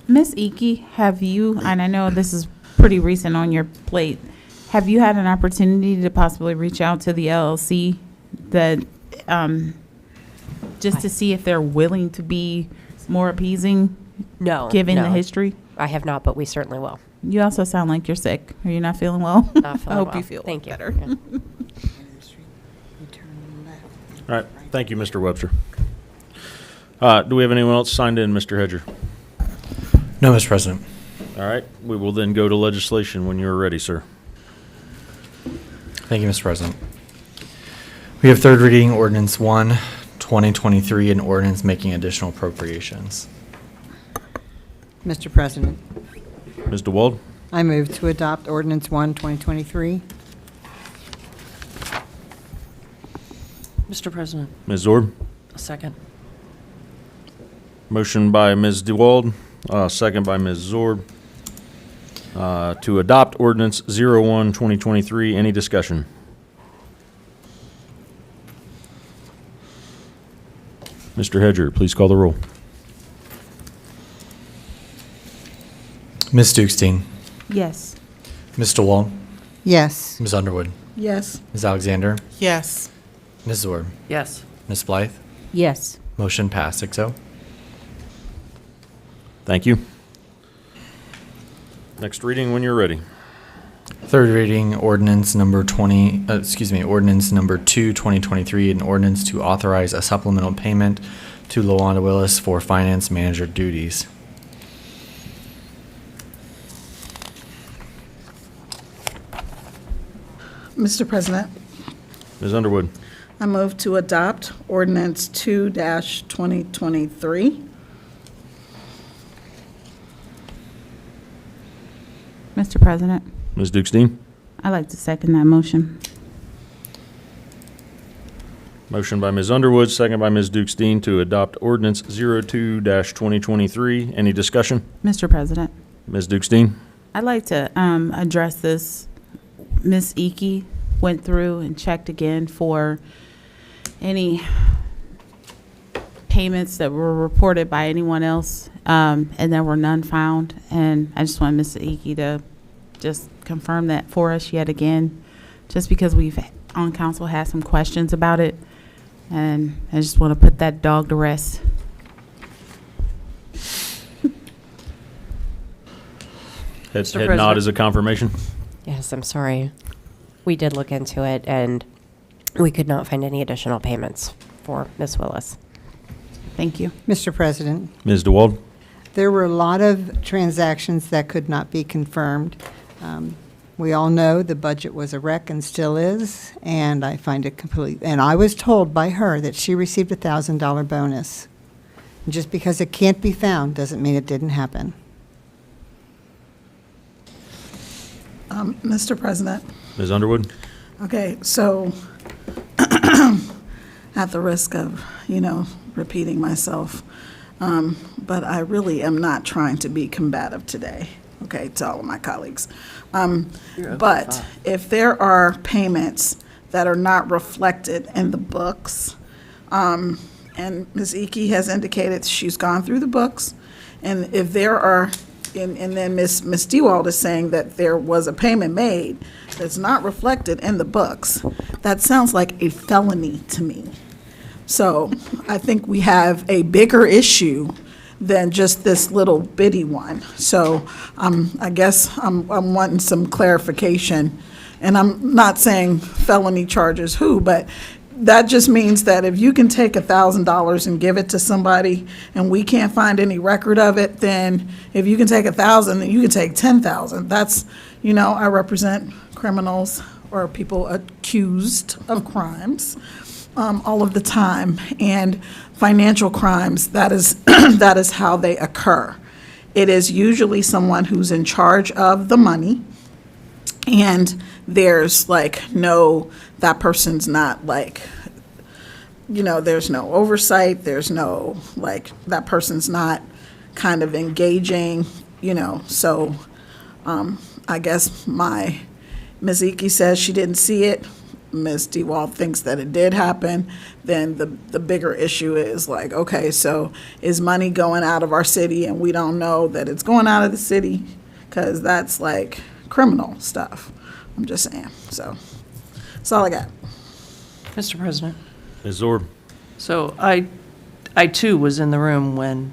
Ms. Iki, have you, and I know this is pretty recent on your plate, have you had an opportunity to possibly reach out to the LLC that, just to see if they're willing to be more appeasing, No. given the no. history? I have not, but we certainly will. You also sound like you're sick. Are you not feeling well? Not feeling I hope well. you feel Thank you. better. Yeah. All right, thank you, Mr. Webster. Do we have anyone else signed in, Mr. Hedger? No, Mr. President. All right, we will then go to legislation when you're ready, sir. Thank you, Mr. President. We have third reading ordinance 1, 2023, an ordinance making additional appropriations. Mr. President, Ms. DeWald? I move to adopt ordinance 1, 2023. Mr. President, Ms. Zorb? a second. Motion by Ms. DeWald, second by Ms. Zorb, to adopt ordinance 01, 2023. Any discussion? Mr. Hedger, please call the roll. Ms. Dukestein, Yes. Ms. DeWalt, Yes. Ms. Underwood, Yes. Ms. Alexander, Yes. Ms. Zorb, Yes. Ms. Blythe. Yes. Motion passed 6-0. Thank you. Next reading when you're ready. Third reading ordinance number ordinance number 2, 2023, an ordinance to authorize a supplemental payment to LaWanda Willis for finance manager duties. Mr. President, Ms. Underwood? I move to adopt ordinance 2-2023. Mr. President, Ms. Dukestein? I'd like to second that motion. Motion by Ms. Underwood, second by Ms. Dukestein to adopt ordinance 02-2023. Any discussion? Mr. President, Ms. Dukestein? I'd like to address this. Ms. Iki went through and checked again for any payments that were reported by anyone else, and there were none found. And I just want Ms. Iki to just confirm that for us yet again, just because we've on council had some questions about it, and I just want to put that dog to rest. Head President. nod is a confirmation. Yes, I'm sorry. We did look into it, and we could not find any additional payments for Ms. Willis. Thank you. Mr. President, Ms. DeWald? there were a lot of transactions that could not be confirmed. We all know the budget was a wreck and still is, and I find it and I was told by her that she received a $1,000 bonus. And just because it can't be found doesn't mean it didn't happen. Mr. President, Ms. Underwood? okay, so at the risk of, repeating myself, but I really am not trying to be combative today, okay, to all of my colleagues. But if there are payments that are not reflected in the books, and Ms. Iki has indicated she's gone through the books, and if there are, and then Ms. DeWald is saying that there was a payment made that's not reflected in the books, that sounds like a felony to me. So I think we have a bigger issue than just this little bitty one. So I guess I'm wanting some clarification. And I'm not saying felony charges who, but that just means that if you can take $1,000 and give it to somebody and we can't find any record of it, then if you can take 1,000, then you can take 10,000. That's, I represent criminals or people accused of crimes all of the time. And financial crimes, that is that is how they occur. It is usually someone who's in charge of the money And there's like that person's not like, there's no oversight, there's no, like, that person's not kind of engaging, so I guess Ms. Icky says she didn't see it. Ms. DeWalt thinks that it did happen. Then the bigger issue is like, okay, so is money going out of our city and we don't know that it's going out of the city? Because that's like criminal stuff. I'm just saying. So that's all I got. Mr. President. Ms. Zorb? So I too was in the room when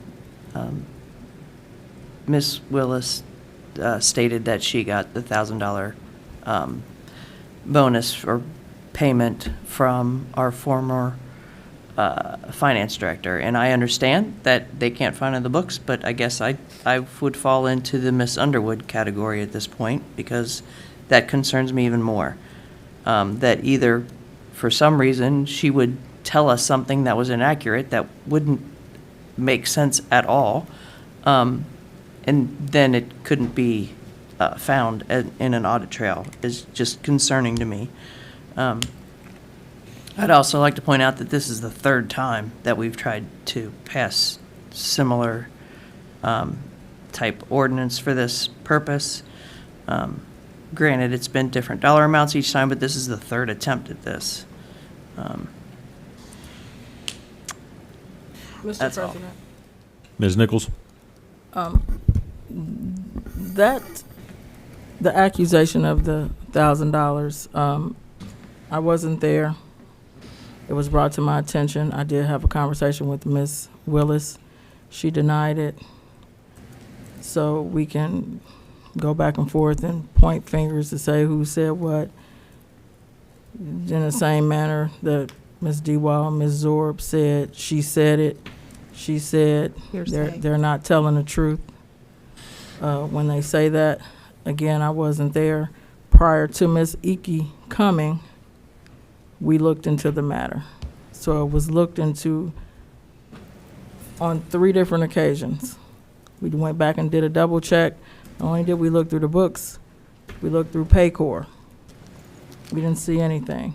Ms. Willis stated that she got the $1,000 bonus or payment from our former finance director. And I understand that they can't find it in the books, but I guess I would fall into the Miss Underwood category at this point, because that concerns me even more. That either, for some reason, she would tell us something that was inaccurate, that wouldn't make sense at all, and then it couldn't be found in an audit trail, is just concerning to me. I'd also like to point out that this is the third time that we've tried to pass similar type ordinance for this purpose. Granted, it's been different dollar amounts each time, but this is the third attempt at this. Mr. That's all. President, Ms. Nichols? the accusation of the $1,000, I wasn't there. It was brought to my attention. I did have a conversation with Ms. Willis. She denied it. So we can go back and forth and point fingers to say who said what. In the same manner that Ms. DeWall, Ms. Zorb said, she said it. She said they're not telling the truth. When they say that, again, I wasn't there. Prior to Ms. Icky coming, we looked into the matter. So it was looked into on 3 different occasions. We went back and did a double check. Not only did we look through the books, we looked through Paycor. We didn't see anything.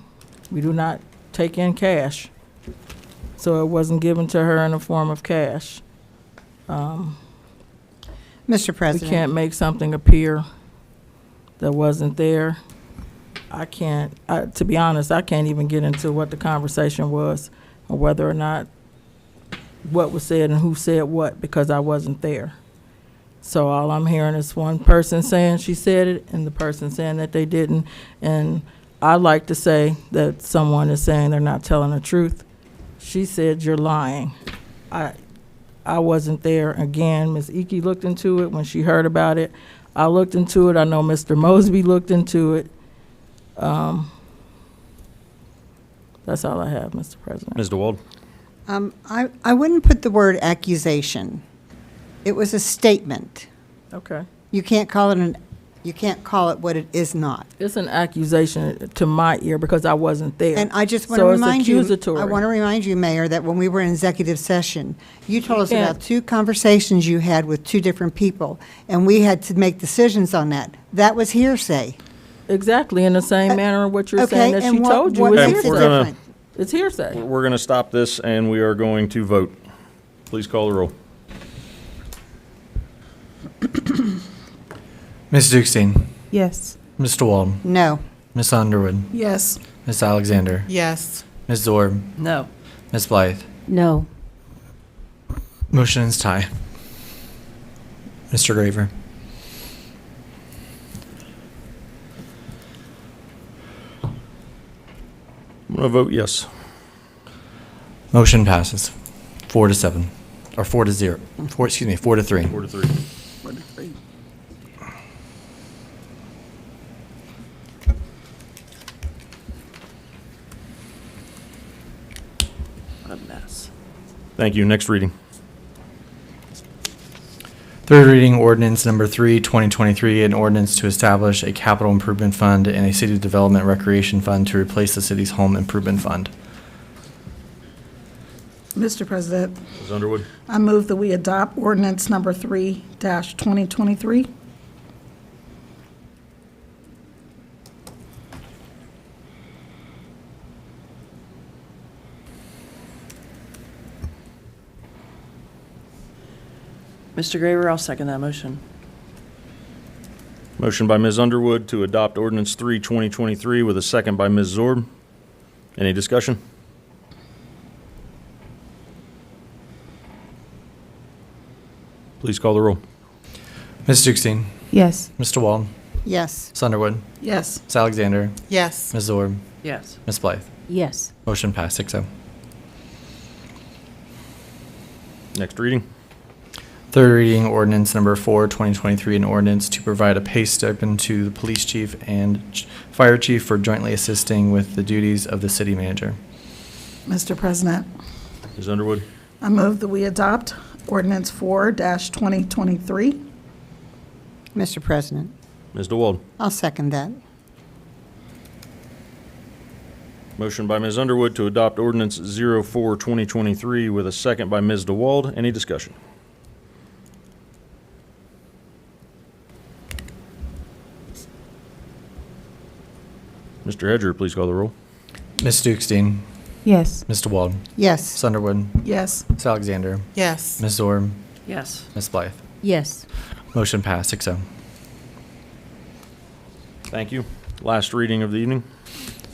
We do not take in cash. So it wasn't given to her in the form of cash. Mr. We President. can't make something appear that wasn't there. To be honest, I can't even get into what the conversation was or whether or not what was said and who said what, because I wasn't there. So all I'm hearing is one person saying she said it and the person saying that they didn't. And I like to say that someone is saying they're not telling the truth. She said, you're lying. I wasn't there. Again, Ms. Icky looked into it when she heard about it. I looked into it. I know Mr. Mosby looked into it. That's all I have, Mr. President. Ms. DeWald? I wouldn't put the word accusation. It was a statement. Okay. You can't call it what it is not. It's an accusation to my ear because I wasn't there. And I just want to So it's remind you, accusatory. I want to remind you, Mayor, that when we were in executive session, you told us can't- about 2 conversations you had with 2 different people, and we had to make decisions on that. That was hearsay. Exactly, in the same manner in what you're Okay, saying that and she what- told you what is makes it we're hearsay. gonna- different? It's hearsay. We're going to stop this, and we are going to vote. Please call the roll. Ms. Dukestein, Yes. Mr. Wald, No. Ms. Underwood, Yes. Ms. Alexander, Yes. Ms. Zorb, No. Ms. Blythe. No. Motion is tie. Mr. Graver. I'm going to vote yes. Motion passes 4-7, or 4-0. 4-3. 4 to 3. 43. What a mess. Thank you. Next reading. Third reading ordinance number 3, 2023, an ordinance to establish a capital improvement fund and a city development recreation fund to replace the city's home improvement fund. Mr. President, Ms. Underwood? I move that we adopt ordinance number 3-2023. Mr. Graver, I'll second that motion. Motion by Ms. Underwood to adopt ordinance 3, 2023 with a second by Ms. Zorb. Any discussion? Please call the roll. Ms. Dukestein, Yes. Mr. Wald, Yes. Ms. Underwood, Yes. Ms. Alexander, Yes. Ms. Zorb, Yes. Ms. Blythe. Yes. Motion passed 6-0. Next reading. Third reading, ordinance number 4, 2023, an ordinance to provide a pay stipend to the police chief and fire chief for jointly assisting with the duties of the city manager. Mr. President, Ms. Underwood. I move that we adopt ordinance 4-2023. Mr. President, Ms. DeWald. I'll second that. Motion by Ms. Underwood to adopt ordinance 04, 2023 with a second by Ms. DeWald. Any discussion? Mr. Hedger, please call the roll. Ms. Dukestein, Yes. Mr. Wald, Yes. Ms. Underwood, Yes. Ms. Alexander, Yes. Ms. Zorb, Yes. Ms. Blythe. Yes. Motion passed 6-0. Thank you. Last reading of the evening.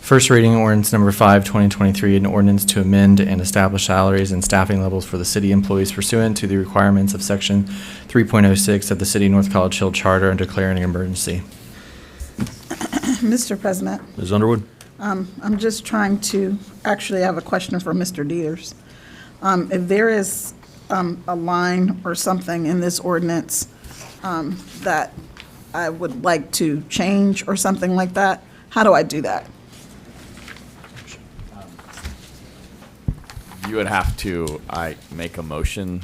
First reading, ordinance number 5, 2023, an ordinance to amend and establish salaries and staffing levels for the city employees pursuant to the requirements of section 3.06 of the City of North College Hill Charter and declaring an emergency. Mr. President, Ms. Underwood. I'm just trying to, actually, I have a question for Mr. Dieters. If there is a line or something in this ordinance that I would like to change or something like that, how do I do that? You would have to, make a motion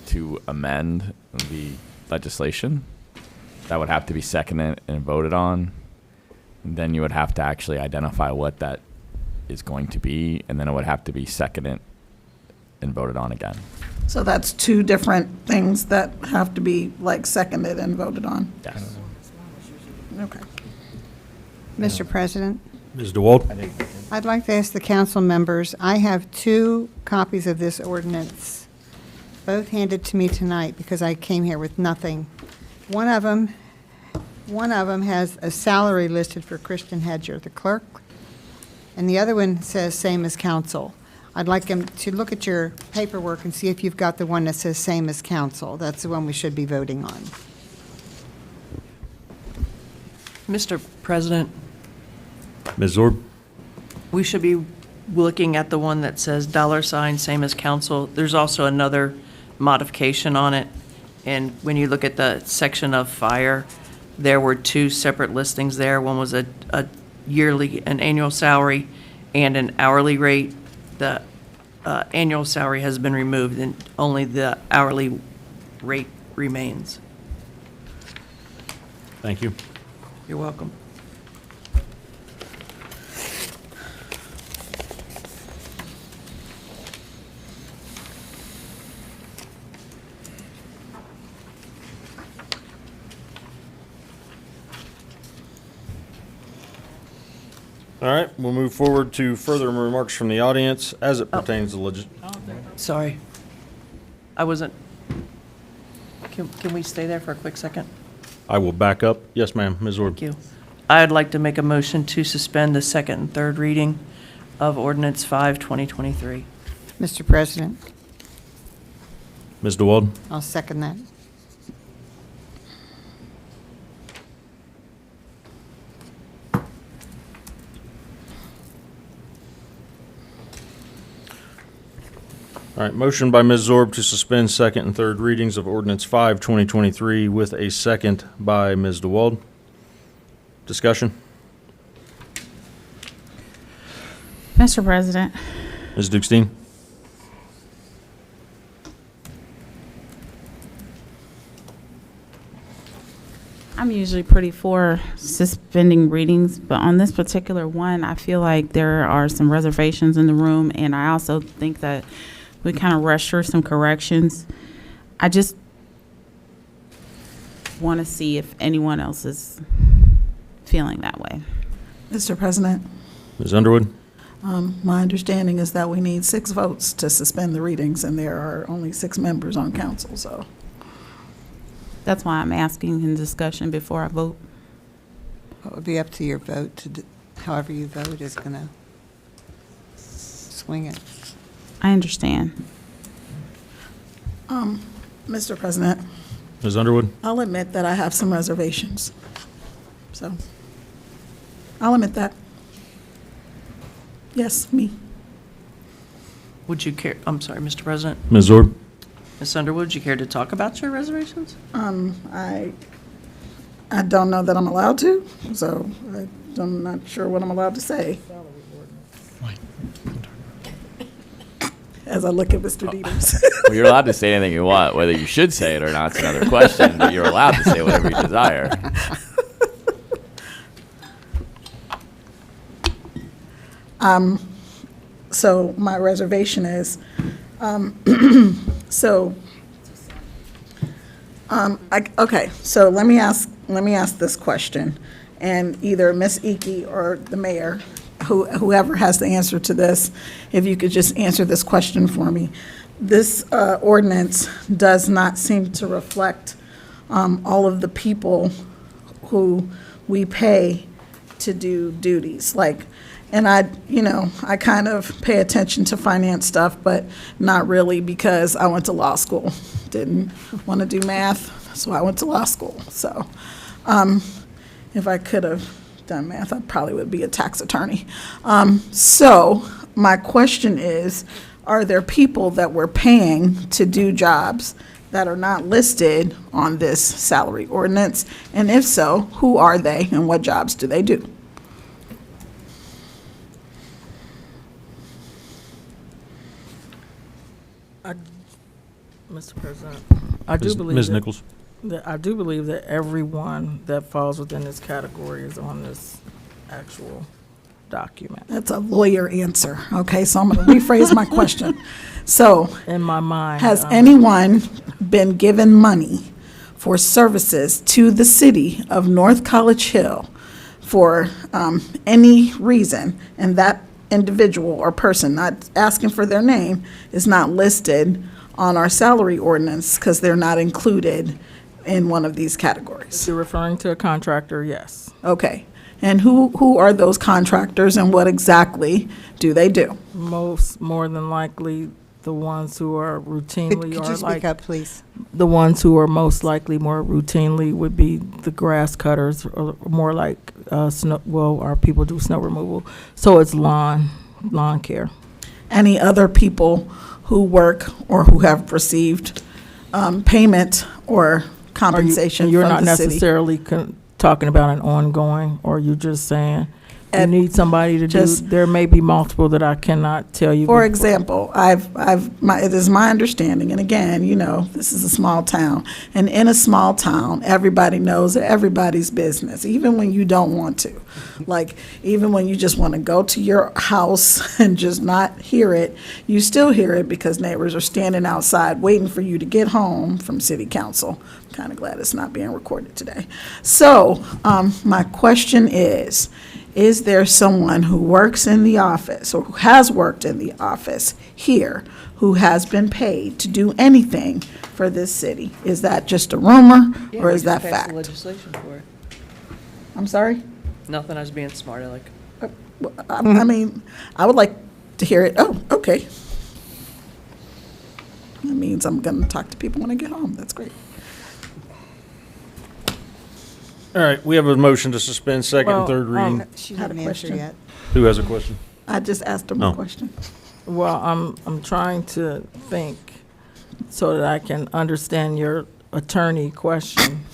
to amend the legislation. That would have to be seconded and voted on. And then you would have to actually identify what that is going to be, and then it would have to be seconded and voted on again. So that's two different things that have to be like seconded and voted on? Yes. Okay. Mr. President, Ms. DeWald. I'd like to ask the council members, I have 2 copies of this ordinance, both handed to me tonight because I came here with nothing. One of them has a salary listed for Christian Hedger, the clerk, and the other one says same as council. I'd like them to look at your paperwork and see if you've got the one that says same as council. That's the one we should be voting on. Mr. President, Ms. Zorb. we should be looking at the one that says $, same as council. There's also another modification on it. And when you look at the section of fire, there were 2 separate listings there. One was a yearly, an annual salary and an hourly rate. The annual salary has been removed and only the hourly rate remains. Thank you. You're welcome. All right, we'll move forward to further remarks from the audience as it pertains to Sorry. I wasn't, can we stay there for a quick second? I will back up. Yes, ma'am. Ms. Zorb. Thank you. I'd like to make a motion to suspend the second and third reading of ordinance 5, 2023. Mr. President, Ms. DeWald. I'll second that. All right, motion by Ms. Zorb to suspend second and third readings of ordinance 5, 2023 with a second by Ms. DeWald. Discussion? Mr. President, Ms. Dukestein? I'm usually pretty for suspending readings, but on this particular one, I feel like there are some reservations in the room, and I also think that we kind of rushed through some corrections. I just want to see if anyone else is feeling that way. Mr. President, Ms. Underwood? my understanding is that we need 6 votes to suspend the readings, and there are only 6 members on council, so. That's why I'm asking in discussion before I vote. It would be up to your vote however you vote is gonna swing it. I understand. Mr. President, Ms. Underwood? I'll admit that I have some reservations. So, I'll admit that. Yes, me. Would you care, I'm sorry, Mr. President, Ms. Zorb? Ms. Underwood, would you care to talk about your reservations? I don't know that I'm allowed to, so I'm not sure what I'm allowed to say. As I look at Mr. Dieters. Well, you're allowed to say anything you want. Whether you should say it or not is another question, but you're allowed to say whatever you desire. So my reservation is, okay, so let me ask this question, and either Ms. Icky or the mayor, whoever has the answer to this, if you could just answer this question for me. This ordinance does not seem to reflect all of the people who we pay to do duties, like, and I kind of pay attention to finance stuff, but not really, because I went to law school. Didn't want to do math, so I went to law school. So if I could have done math, I probably would be a tax attorney. So my question is, are there people that we're paying to do jobs that are not listed on this salary ordinance? And if so, who are they and what jobs do they do? Mr. President, I do Ms. believe Ms. that- Nichols? I do believe that everyone that falls within this category is on this actual document. That's a lawyer answer, okay? So I'm going to rephrase my question. So In my mind. has anyone been given money for services to the city of North College Hill for any reason, and that individual or person, not asking for their name, is not listed on our salary ordinance because they're not included in one of these If categories? you're referring to a contractor, yes. Okay. And who are those contractors and what exactly do they do? More than likely, the ones who are routinely Could or you speak like, up, please? the ones who are most likely more routinely would be the grass cutters, or more like snow, well, our people do snow removal. So it's lawn care. Any other people who work or who have received payment or compensation You're from not the city? necessarily talking about an ongoing, or you're just saying you need somebody to do, just- there may be multiple that I cannot tell you. For before. example, it is my understanding, and again, this is a small town, and in a small town, everybody knows everybody's business, even when you don't want to. Like, even when you just want to go to your house and just not hear it, you still hear it because neighbors are standing outside waiting for you to get home from city council. I'm kind of glad it's not being recorded today. So, my question is there someone who works in the office or who has worked in the office here who has been paid to do anything for this city? Is that just a rumor or is that fact? Legislation for it. I'm sorry? Nothing, I was being smart, I like. I mean, I would like to hear it. Oh, okay. That means I'm going to talk to people when I get home. That's great. All right, we have a motion to suspend second and Well, third reading. She Had a didn't answer question. yet. Who has a question? I just asked him Oh. a question. Well, I'm trying to think so that I can understand your attorney question.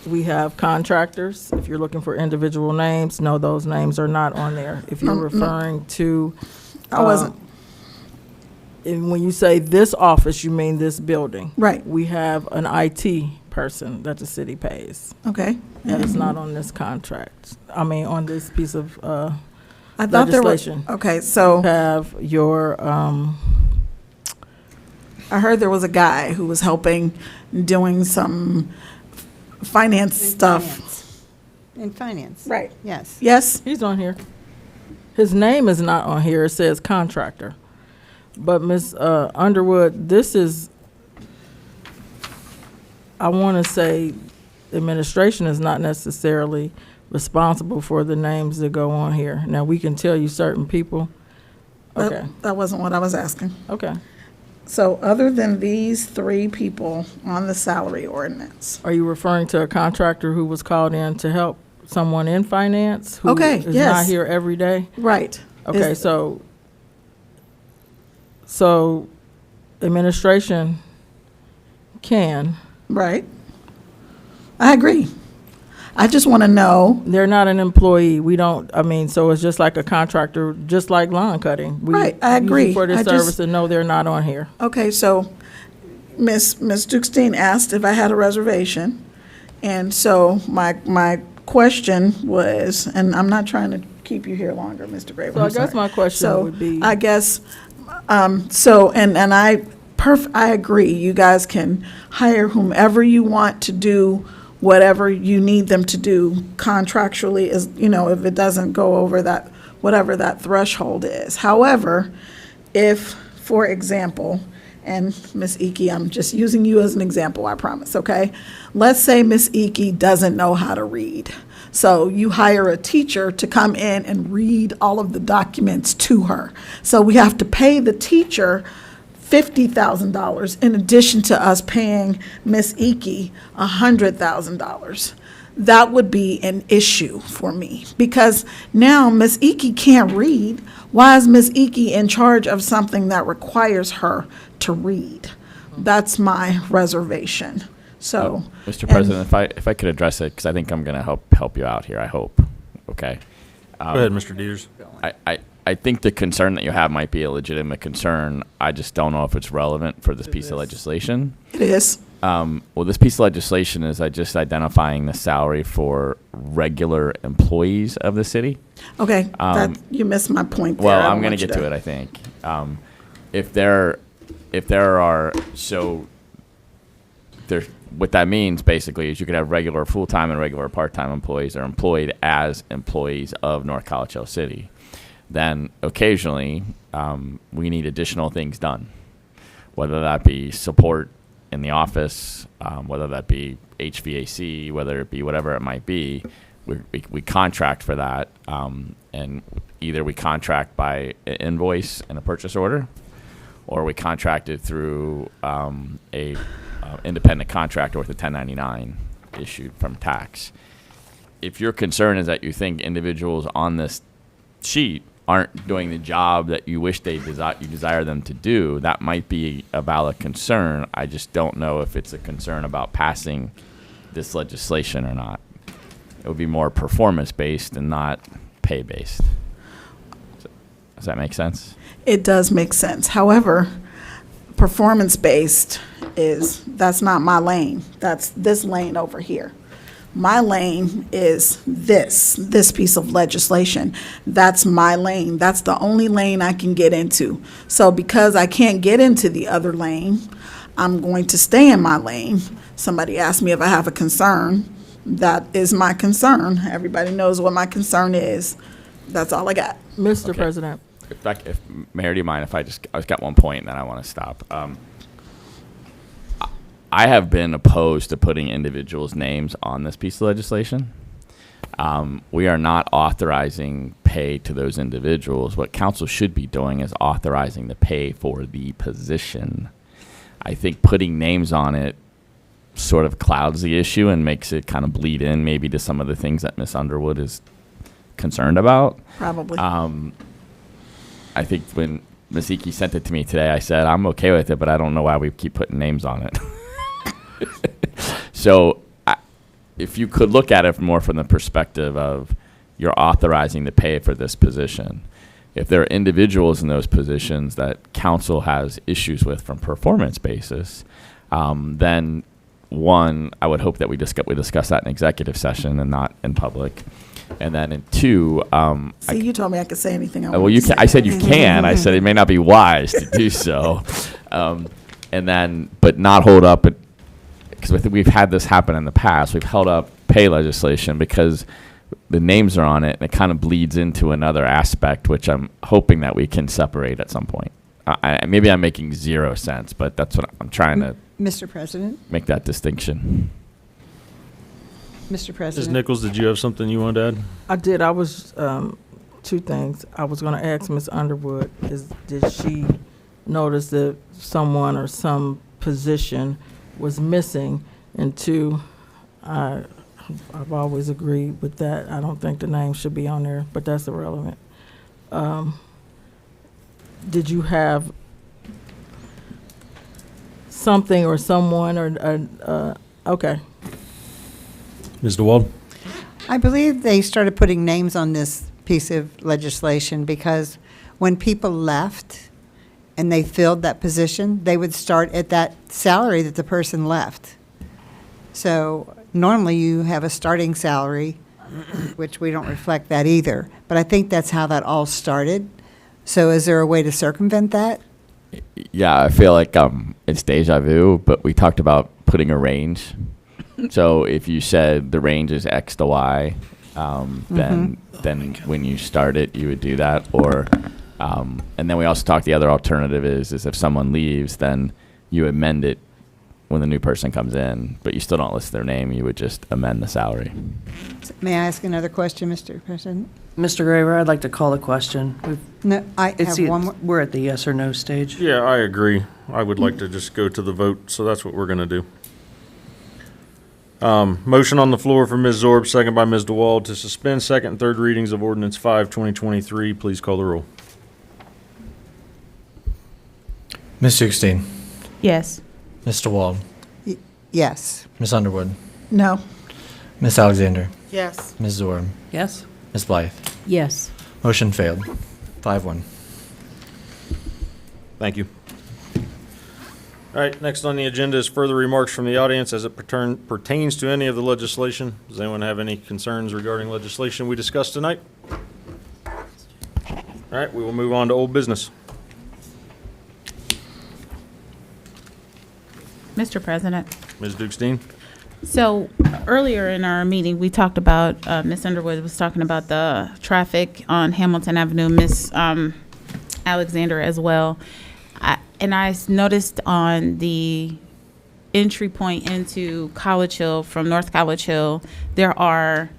We have contractors. If you're looking for individual names, no, those names are not on there. If you're No. referring to, I wasn't. and when you say this office, you mean this building. Right. We have an IT person that the city pays. Okay. That is not on this contract. I mean, on this piece of, I thought there was. legislation. Okay, so. have your, I heard there was a guy who was helping doing some finance stuff. In finance. Right. Yes. Yes? he's on here. His name is not on here. It says contractor. But Ms. Underwood, this is I want to say administration is not necessarily responsible for the names that go on here. Now, we can tell you certain people. Okay, That wasn't what I was asking. okay. So other than these 3 people on the salary ordinance, Are you referring to a contractor who was called in to help someone in finance? Okay, Who is yes. not here every day? right? Okay, Is- so administration can, Right. I agree. I just want to know, they're not an employee. We don't, I mean, so it's just like a contractor, just like lawn cutting. We Right, I use it agree. for I this just- service, and no, they're not on here. okay, so Ms. Dukestein asked if I had a reservation. And so my question was, and I'm not trying to keep you here longer, Mr. Graber. So I I'm guess sorry. my question So would be- I guess, so, and I agree, you guys can hire whomever you want to do whatever you need them to do contractually, is, if it doesn't go over that, whatever that threshold is. However, if, for example, and Ms. Iki, I'm just using you as an example, I promise, okay? Let's say Ms. Iki doesn't know how to read. So you hire a teacher to come in and read all of the documents to her. So we have to pay the teacher $50,000 in addition to us paying Ms. Iki $100,000. That would be an issue for me, because now Ms. Iki can't read. Why is Ms. Iki in charge of something that requires her to read? That's my reservation. So. Mr. and- President, if I could address it, because I think I'm going to help you out here, I hope. Okay. Go ahead, Mr. Dieters. I think the concern that you have might be a legitimate concern. I just don't know if it's relevant for this piece of legislation. It is. Well, this piece of legislation is just identifying the salary for regular employees of the city. Okay, you missed my point there. Well, I I'm don't going want to you get to it, I think. If there are, so there, what that means basically is you could have regular full-time and regular part-time employees that are employed as employees of North College Hill City. Then occasionally, we need additional things done, whether that be support in the office, whether that be HVAC, whether it be whatever it might be. We contract for that, and either we contract by invoice and a purchase order, or we contract it through a independent contractor with a 1099 issued from tax. If your concern is that you think individuals on this sheet aren't doing the job that you wish you desire them to do, that might be a valid concern. I just don't know if it's a concern about passing this legislation or not. It would be more performance-based and not pay-based. Does that make sense? It does make sense. However, performance-based that's not my lane. That's this lane over here. My lane is this piece of legislation. That's my lane. That's the only lane I can get into. So because I can't get into the other lane, I'm going to stay in my lane. Somebody asked me if I have a concern. That is my concern. Everybody knows what my concern is. That's all I got. Mr. Okay. President. If Mayor, do you mind if I just got one point and then I want to stop? I have been opposed to putting individuals' names on this piece of legislation. We are not authorizing pay to those individuals. What council should be doing is authorizing the pay for the position. I think putting names on it sort of clouds the issue and makes it kind of bleed in maybe to some of the things that Ms. Underwood is concerned about. Probably. I think when Ms. Iki sent it to me today, I said, I'm okay with it, but I don't know why we keep putting names on it. So if you could look at it more from the perspective of you're authorizing the pay for this position. If there are individuals in those positions that council has issues with from performance basis, then one, I would hope that we discuss that in executive session and not in public. And then in two, See, you told me I could say anything I well, wanted you to can. say. I said you can. I said it may not be wise to do so, and then but not hold up it, because we've had this happen in the past. We've held up pay legislation because the names are on it, and it kind of bleeds into another aspect, which I'm hoping that we can separate at some point. Maybe I'm making zero sense, but that's what I'm trying to Mr. President, make that distinction. Mr. Ms. President. Nichols, did you have something you wanted to add? I did. I was, two things. I was gonna ask Ms. Underwood, did she notice that someone or some position was missing? And two, I've always agreed with that. I don't think the name should be on there, but that's irrelevant. Did you have something or someone or, okay. Ms. DeWald? I believe they started putting names on this piece of legislation because when people left and they filled that position, they would start at that salary that the person left. So normally you have a starting salary, which we don't reflect that either. But I think that's how that all started. So is there a way to circumvent that? Yeah, I feel like it's deja vu, but we talked about putting a range. So if you said the range is X to Y, then when you start it, you would do that. Or and then we also talked, the other alternative is if someone leaves, then you amend it when the new person comes in, but you still don't list their name. You would just amend the salary. May I ask another question, Mr. President? Mr. Graver, I'd like to call the question. No, I It's have one more. We're at the yes or no stage. Yeah, I agree. I would like to just go to the vote, so that's what we're going to do. Motion on the floor from Ms. Zorb, second by Ms. DeWald, to suspend second and third readings of Ordinance 5, 2023. Please call the roll. Ms. Dukestein, Yes. Mr. Wald, Yes. Ms. Underwood, No. Ms. Alexander, Yes. Ms. Zorb, Yes? Ms. Blythe. Yes. Motion failed. 5-1. Thank you. All right, next on the agenda is further remarks from the audience as it pertains to any of the legislation. Does anyone have any concerns regarding legislation we discussed tonight? All right, we will move on to old business. Mr. President. Ms. Dukestein? So earlier in our meeting, we talked about, Ms. Underwood was talking about the traffic on Hamilton Avenue, Ms. Alexander as well. And I noticed on the entry point into College Hill from North College Hill, there are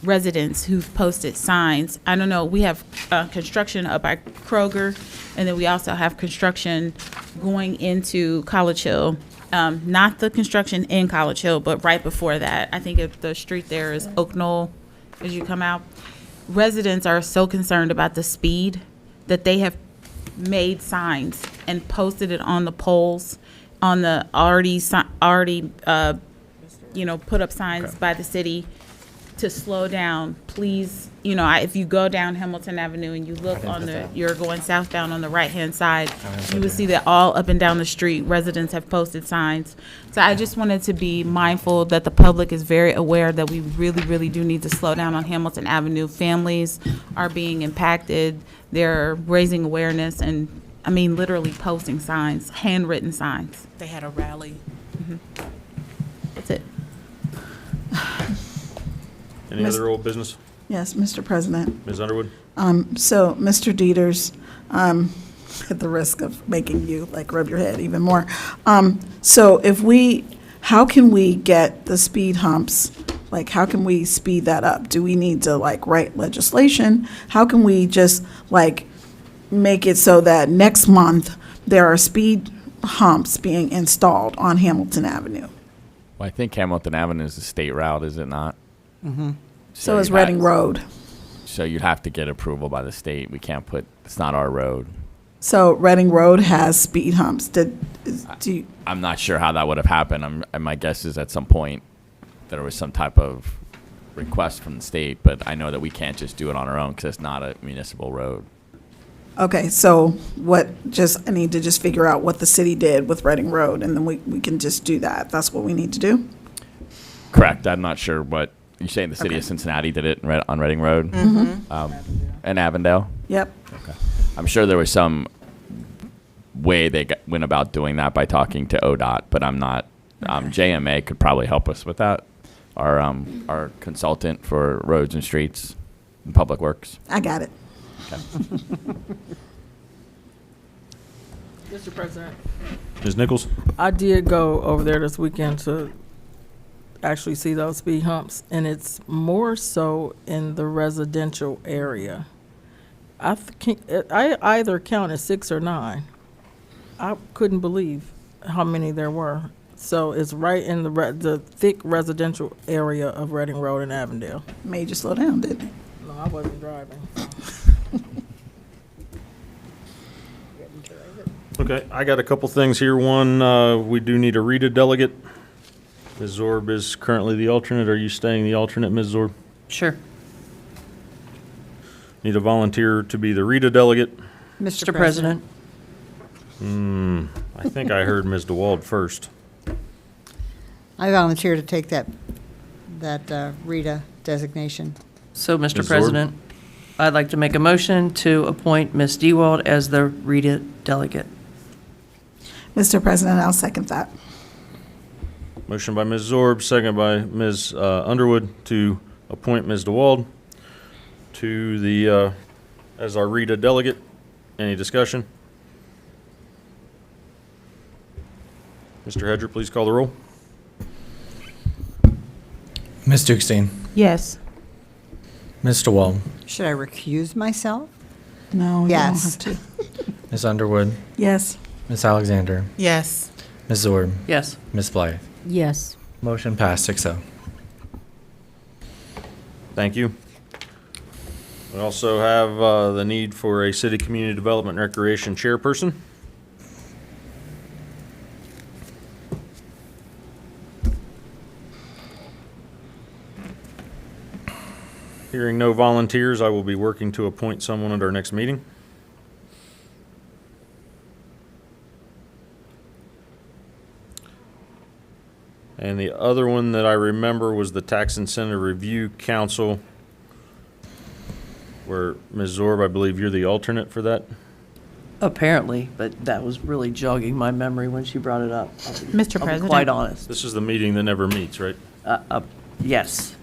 residents who've posted signs. I don't know, we have construction up by Kroger, and then we also have construction going into College Hill. Not the construction in College Hill, but right before that. I think if the street there is Oak Knoll as you come out. Residents are so concerned about the speed that they have made signs and posted it on the poles, on the already put up signs by the city to slow down. Please, if you go down Hamilton Avenue and you look you're going southbound on the right-hand side, you will see that all up and down the street, residents have posted signs. So I just wanted to be mindful that the public is very aware that we really, really do need to slow down on Hamilton Avenue. Families are being impacted. They're raising awareness and, literally posting signs, handwritten signs. They had a rally. That's it. Any Ms. other old business? Yes, Mr. President. Ms. Underwood? So, Mr. Dieters, at the risk of making you rub your head even more. So how can we get the speed humps, how can we speed that up? Do we need to write legislation? How can we just make it so that next month there are speed humps being installed on Hamilton Avenue? Well, I think Hamilton Avenue is a state route, is it not? Mm-hmm. So is you'd Reading have- Road. So you'd have to get approval by the state. We can't it's not our road. So Reading Road has speed humps. I'm not sure how that would have happened. My guess is at some point there was some type of request from the state, but I know that we can't just do it on our own because it's not a municipal road. Okay, so I need to just figure out what the city did with Reading Road, and then we can just do that. That's what we need to do? Correct. I'm not sure what you're saying. The city Okay. of Cincinnati did it on Reading Road and Avondale. Yep. Okay. I'm sure there was some way they went about doing that by talking to ODOT, but I'm not. JMA could probably help us with that. Our consultant for roads and streets and public works. I got it. Okay. Mr. President, Ms. Nichols? I did go over there this weekend to actually see those speed humps, and it's more so in the residential area. I either counted 6 or 9. I couldn't believe how many there were. So it's right in the thick residential area of Reading Road and Avondale. Made you slow down, didn't it? No, I wasn't driving. Okay, I got a couple things here. One, we do need a RETA delegate. Ms. Zorb is currently the alternate. Are you staying the alternate, Ms. Zorb? Sure. Need a volunteer to be the RETA delegate. Mr. President. I think I heard Ms. DeWald first. I volunteer to take that RETA designation. So, Mr. Ms. Zorb? President, I'd like to make a motion to appoint Ms. DeWald as the RETA delegate. Mr. President, I'll second that. Motion by Ms. Zorb, second by Ms. Underwood to appoint Ms. DeWald to the, as our RETA delegate. Any discussion? Mr. Hedger, please call the roll. Ms. Dukestein, Yes. Ms. DeWald, Should I recuse myself? No, you don't Yes. have to. Ms. Underwood, Yes. Ms. Alexander, Yes. Ms. Zorb, Yes. Ms. Blythe. Yes. Motion passed 6-0. Thank you. We also have the need for a city community development and recreation chairperson. Hearing no volunteers, I will be working to appoint someone at our next meeting. And the other one that I remember was the Tax Incentive Review Council, where Ms. Zorb, I believe you're the alternate for that. Apparently, but that was really jogging my memory when she brought it up. Mr. I'll be President. quite honest. This is the meeting that never meets, right? Yes,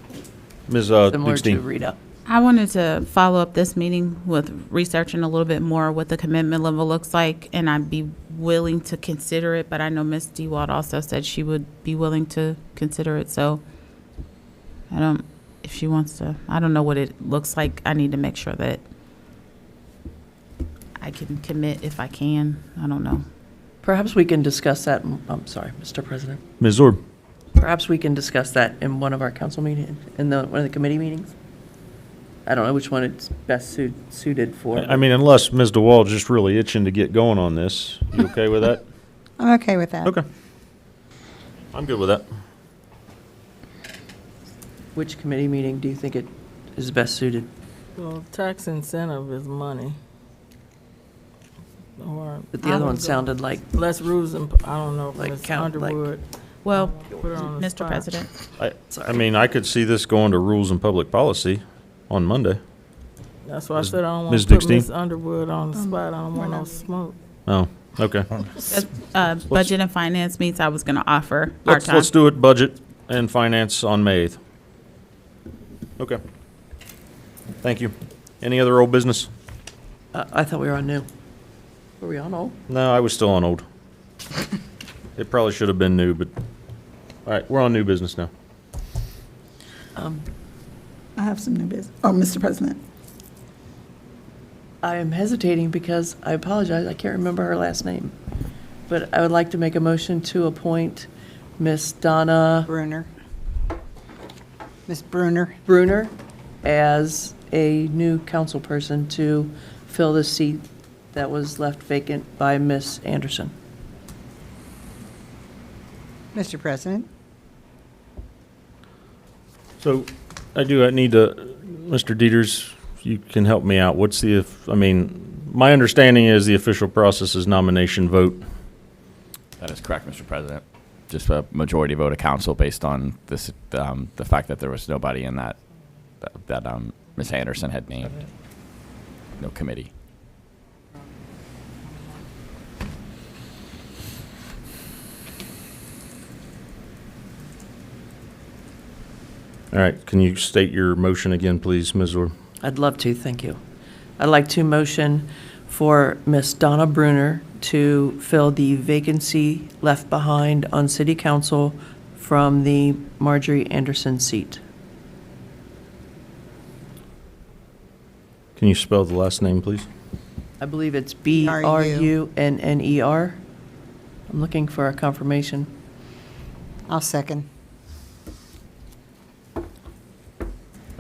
Ms. similar to Dukestein. Rita. I wanted to follow up this meeting with researching a little bit more what the commitment level looks like, and I'd be willing to consider it, but I know Ms. DeWald also said she would be willing to consider it, so if she wants to, I don't know what it looks like. I need to make sure that I can commit if I can. I don't know. Perhaps we can discuss that, I'm sorry, Mr. President. Ms. Zorb. Perhaps we can discuss that in one of our council meetings, one of the committee meetings. I don't know which one it's best suited for. I mean, unless Ms. DeWald's just really itching to get going on this. You okay with that? I'm okay with that. Okay. I'm good with that. Which committee meeting do you think it is best suited? Well, tax incentive is money. Or But the other one sounded like, less rules and, I don't know, if Like Ms. count, like- Underwood. Well, Put her on the Mr. spot. President, I mean, I could see this going to Rules and Public Policy on Monday. That's why I said I don't want Ms. to put Dixteen? Ms. Underwood on the spot. I don't want no smoke. Oh, okay. as Budget and Finance meets, I was going to offer our Let's time. do it, Budget and Finance on May 8th. Okay. Thank you. Any other old business? I thought we were on new. Were we on old? No, I was still on old. It probably should have been new, but, all right, we're on new business now. I have some new business. Oh, Mr. President. I am hesitating because, I apologize, I can't remember her last name. But I would like to make a motion to appoint Miss Donna Bruner. Ms. Bruner. Bruner as a new council person to fill the seat that was left vacant by Miss Anderson. Mr. President. So I need to, Mr. Dieters, you can help me out. What's my understanding is the official process is nomination vote. That is correct, Mr. President. Just a majority vote of council based on this, the fact that there was nobody in that Ms. Anderson had named. No committee. All right, can you state your motion again, please, Ms. Orr? I'd love to, thank you. I'd like to motion for Miss Donna Bruner to fill the vacancy left behind on City Council from the Marjorie Anderson seat. Can you spell the last name, please? I believe it's Brunner. I'm looking for a confirmation. I'll second. All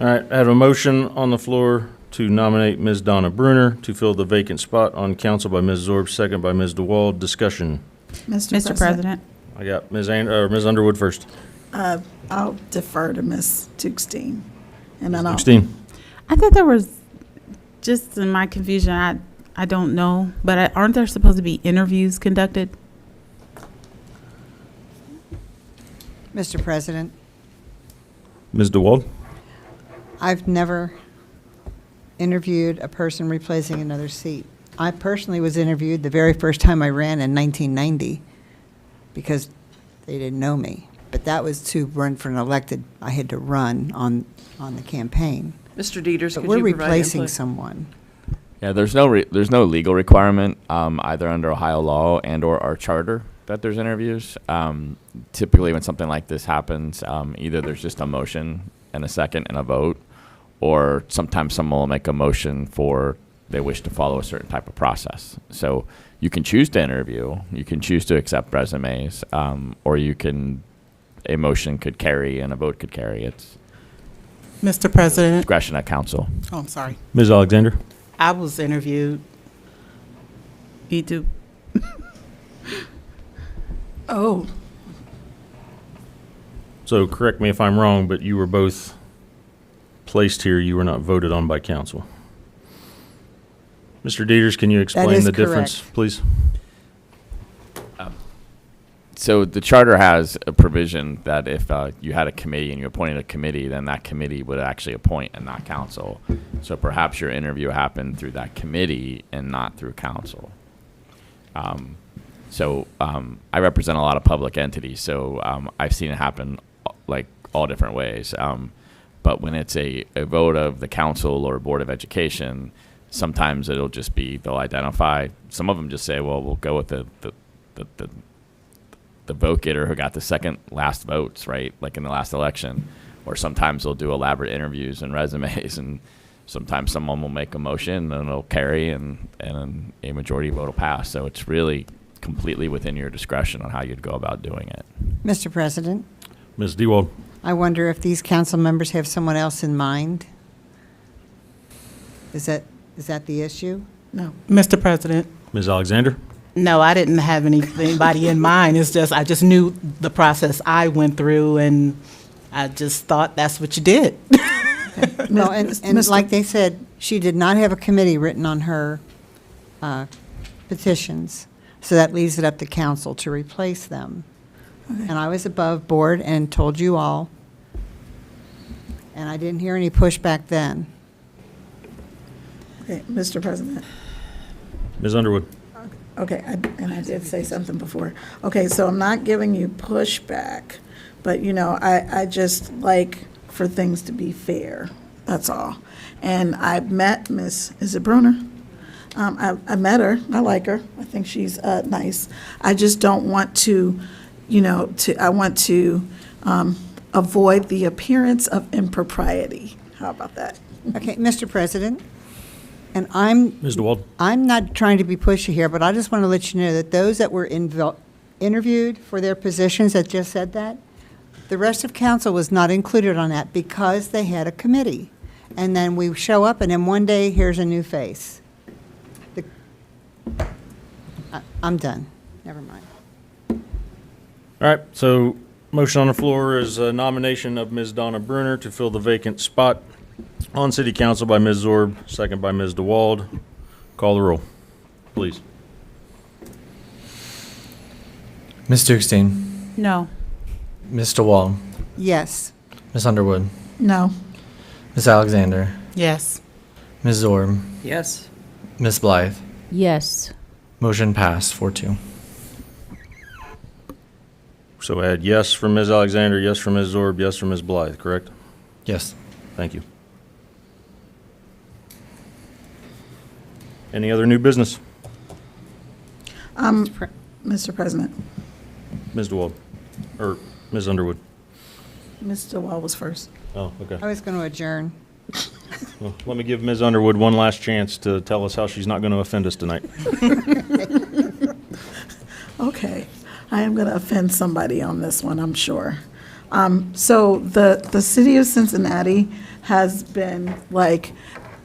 right, I have a motion on the floor to nominate Ms. Donna Bruner to fill the vacant spot on council by Ms. Zorb, second by Ms. DeWald. Discussion. Mr. President, I got Ms. Ms. Underwood first. I'll defer to Ms. Tugstein. And then I'll. Tugstein. I thought there was, just in my confusion, I don't know, but aren't there supposed to be interviews conducted? Mr. President, Ms. DeWald. I've never interviewed a person replacing another seat. I personally was interviewed the very first time I ran in 1990 because they didn't know me. But that was to run for an elected, I had to run on the campaign. Mr. Dieters, But could we're you provide replacing input? someone. Yeah, there's no legal requirement either under Ohio law and or our charter that there's interviews. Typically, when something like this happens, either there's just a motion and a second and a vote, or sometimes someone will make a motion for they wish to follow a certain type of process. So you can choose to interview, you can choose to accept resumes, or a motion could carry and a vote could carry. It's Mr. President, discretion at council. oh, I'm sorry. Ms. Alexander. I was interviewed. Me too. Oh, So correct me if I'm wrong, but you were both placed here. You were not voted on by council. Mr. Dieters, can you explain is the difference, correct. please? So the charter has a provision that if you had a committee and you appointed a committee, then that committee would actually appoint and not council. So perhaps your interview happened through that committee and not through council. I represent a lot of public entities, so I've seen it happen like all different ways. But when it's a vote of the council or board of education, sometimes it'll just be, they'll identify, some of them just say, well, we'll go with the vote getter who got the second last votes, right? Like in the last election. Or sometimes they'll do elaborate interviews and resumes, and sometimes someone will make a motion and it'll carry and a majority vote will pass. So it's really completely within your discretion on how you'd go about doing it. Mr. President, Ms. DeWald. I wonder if these council members have someone else in mind? Is that the issue? no. Mr. President, Ms. Alexander. no, I didn't have anybody in mind. It's just, I just knew the process I went through, and I just thought that's what you did. No, and Mr. like they said, she did not have a committee written on her petitions, so that leaves it up to council to replace them. And I was above board and told you all, and I didn't hear any pushback then. Okay, Mr. President. Ms. Underwood. Okay, and I did say something before. Okay, so I'm not giving you pushback, but, I just like for things to be fair, that's all. And I met is it Bruner? I met her, I like her, I think she's nice. I just don't want to, I want to avoid the appearance of impropriety. How about that? Okay, Mr. President, and I'm Ms. DeWald. not trying to be pushy here, but I just want to let you know that those that were interviewed for their positions that just said that, the rest of council was not included on that because they had a committee. And then we show up, and then one day, here's a new face. I'm done. Never mind. All right, so motion on the floor is a nomination of Ms. Donna Bruner to fill the vacant spot on city council by Ms. Zorb, second by Ms. DeWald. Call the roll, please. Ms. Dukestein, No. Ms. DeWald, Yes. Ms. Underwood, No. Ms. Alexander, Yes. Ms. Zorb, Yes. Ms. Blythe. Yes. Motion passed 4-2. So add yes from Ms. Alexander, yes from Ms. Zorb, yes from Ms. Blythe, correct? Yes. Thank you. Any other new business? Mr. President, Ms. DeWald, or Ms. Underwood? Ms. Dewell was first. Oh, okay. I was going to adjourn. Well, let me give Ms. Underwood one last chance to tell us how she's not going to offend us tonight. Okay, I am going to offend somebody on this one, I'm sure. So the city of Cincinnati has been like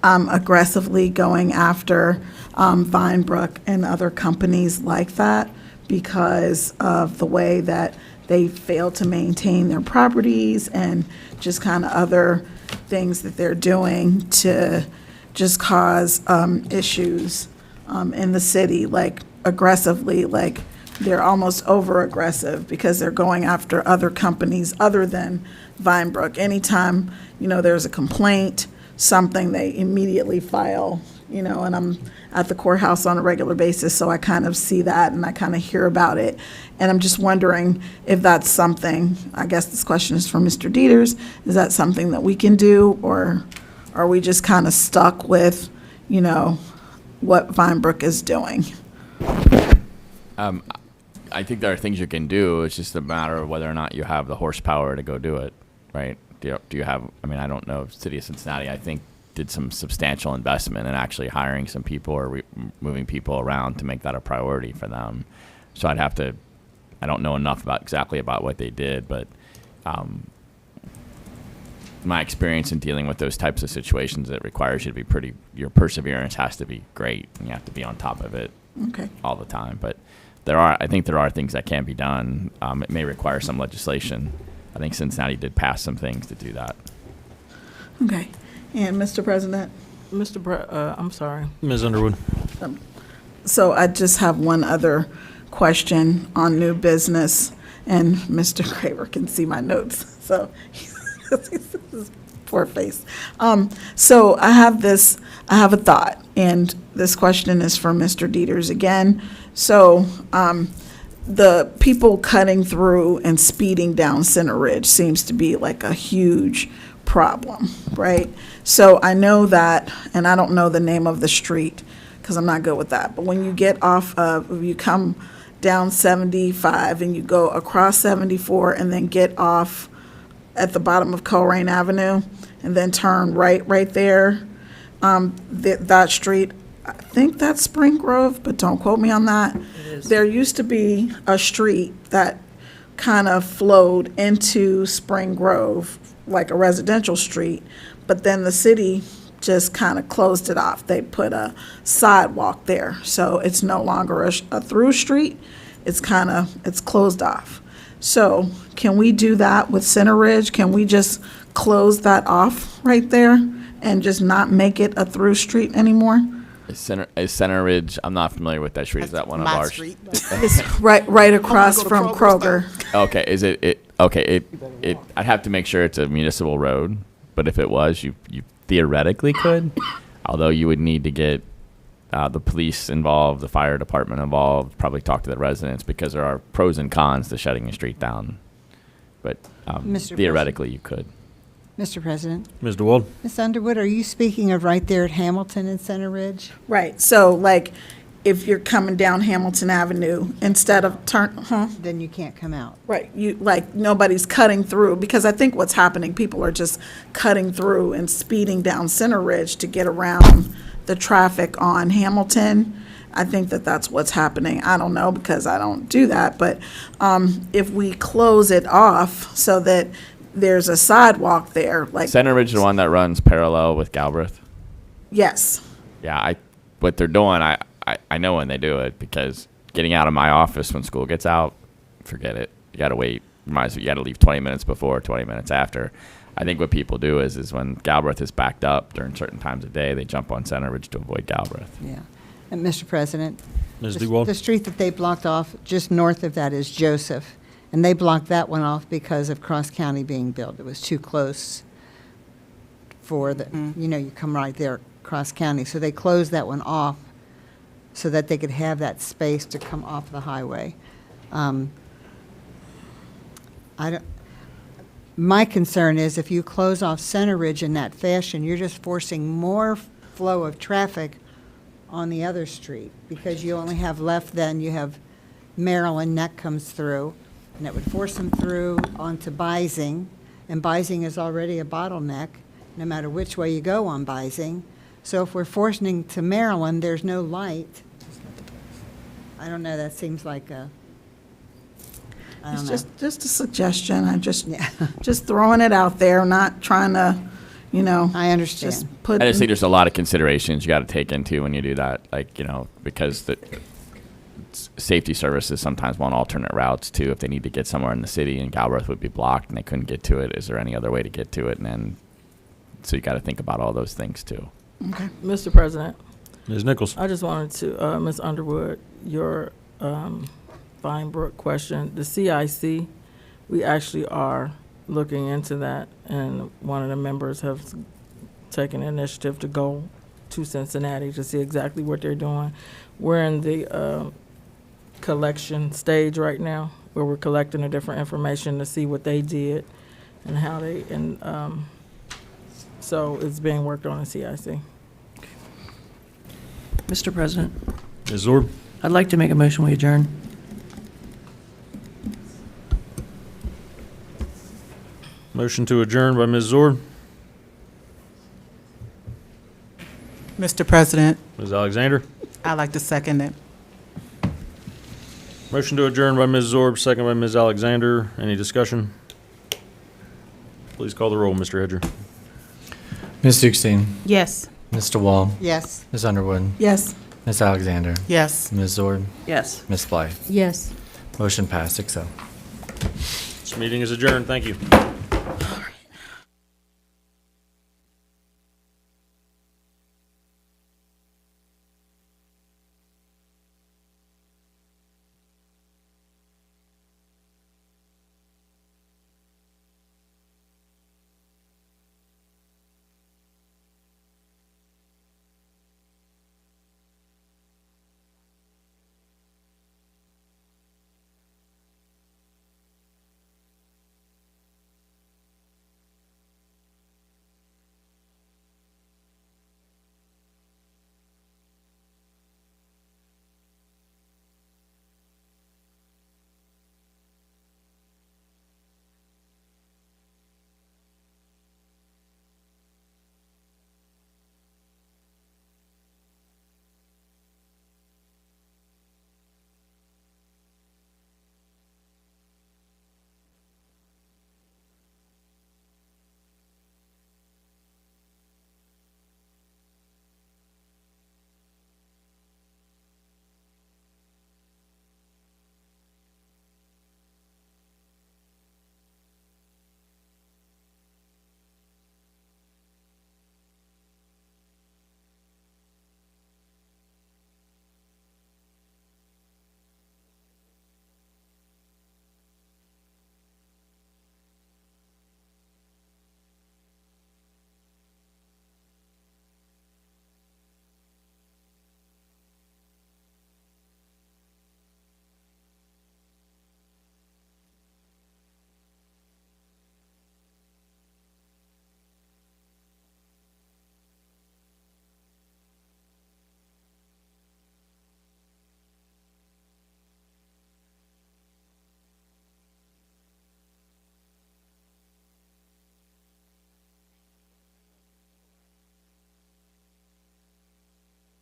aggressively going after Vinebrook and other companies like that because of the way that they fail to maintain their properties and just kind of other things that they're doing to just cause issues in the city, like aggressively, like they're almost over aggressive because they're going after other companies other than Vinebrook. Anytime, there's a complaint, something, they immediately file, and I'm at the courthouse on a regular basis, so I kind of see that and I kind of hear about it. And I'm just wondering if that's something, I guess this question is for Mr. Dieters, is that something that we can do, or are we just kind of stuck with, what Vinebrook is doing? I think there are things you can do. It's just a matter of whether or not you have the horsepower to go do it, right? Do you have, I don't know, City of Cincinnati, I think, did some substantial investment in actually hiring some people or moving people around to make that a priority for them. So I don't know enough exactly about what they did, but my experience in dealing with those types of situations, it requires you to be your perseverance has to be great, and you have to be on top of it Okay. all the time. But I think there are things that can be done. It may require some legislation. I think Cincinnati did pass some things to do that. Okay. And Mr. President? I'm sorry. Ms. Underwood? So I just have one other question on new business, and Mr. Craver can see my notes, so poor face. So I have a thought, and this question is for Mr. Dieters again. So the people cutting through and speeding down Center Ridge seems to be like a huge problem, right? So I know that, and I don't know the name of the street because I'm not good with that, but when you get off of, you come down 75 and you go across 74 and then get off at the bottom of Coleraine Avenue and then turn right there, that street, I think that's Spring Grove, but don't quote me on that. There used to be a street that kind of flowed into Spring Grove, like a residential street, but then the city just kind of closed it off. They put a sidewalk there, so it's no longer a through street. It's closed off. So can we do that with Center Ridge? Can we just close that off right there and just not make it a through street anymore? Is Center Ridge, I'm not familiar with that street. Is that one of My ours? street. It's right across from Kroger. Okay, is it I'd have to make sure it's a municipal road, but if it was, you theoretically could, although you would need to get the police involved, the fire department involved, probably talk to the residents, because there are pros and cons to shutting a street down. But Mr. theoretically, you could. Mr. President. Ms. DeWald? Ms. Underwood, are you speaking of right there at Hamilton and Center Ridge? Right, so like, if you're coming down Hamilton Avenue, instead of Then you can't come out. right, nobody's cutting through, because I think what's happening, people are just cutting through and speeding down Center Ridge to get around the traffic on Hamilton. I think that's what's happening. I don't know, because I don't do that, but if we close it off so that there's a sidewalk there, like. Center Ridge is the one that runs parallel with Galbraith. Yes. Yeah, what they're doing, I know when they do it, because getting out of my office when school gets out, forget it. You got to wait. You got to leave 20 minutes before, 20 minutes after. I think what people do is when Galbraith is backed up during certain times of day, they jump on Center Ridge to avoid Galbraith. Yeah. And Mr. President. Ms. the- DeWald? The street that they blocked off just north of that is Joseph. And they blocked that one off because of Cross County being built. It was too close for the, you come right there, Cross County. So they closed that one off so that they could have that space to come off the highway. My concern is if you close off Center Ridge in that fashion, you're just forcing more flow of traffic on the other street, because you only have left then, you have Maryland Neck comes through, and it would force them through onto Bising, and Bising is already a bottleneck, no matter which way you go on Bising. So if we're forcing to Maryland, there's no light. I don't know, that seems like a, I It's don't know. just a suggestion. I just, Yeah. just throwing it out there, not trying to, you know. I understand. Just put. I just think there's a lot of considerations you got to take into when you do that, like, you know, because the safety services sometimes want alternate routes too. If they need to get somewhere in the city and Galbraith would be blocked and they couldn't get to it, is there any other way to get to it? And then, so you got to think about all those things too. Okay. Mr. President, Ms. Nichols? I just wanted to, Ms. Underwood, your Vine Brook question, the CIC, we actually are looking into that, and one of the members have taken initiative to go to Cincinnati to see exactly what they're doing. We're in the collection stage right now, where we're collecting the different information to see what they did and how they, and so it's being worked on in CIC. Mr. President, Ms. Zorb? I'd like to make a motion, we adjourn. Motion to adjourn by Ms. Zorb. Mr. President, Ms. Alexander? I'd like to second it. Motion to adjourn by Ms. Zorb, second by Ms. Alexander. Any discussion? Please call the roll, Mr. Hedger. Ms. Dukestein, Yes. Mr. Wall, Yes. Ms. Underwood, Yes. Ms. Alexander, Yes. Ms. Zorb, Yes. Ms. Blythe. Yes. Motion passed 6-0. This meeting is adjourned. Thank you.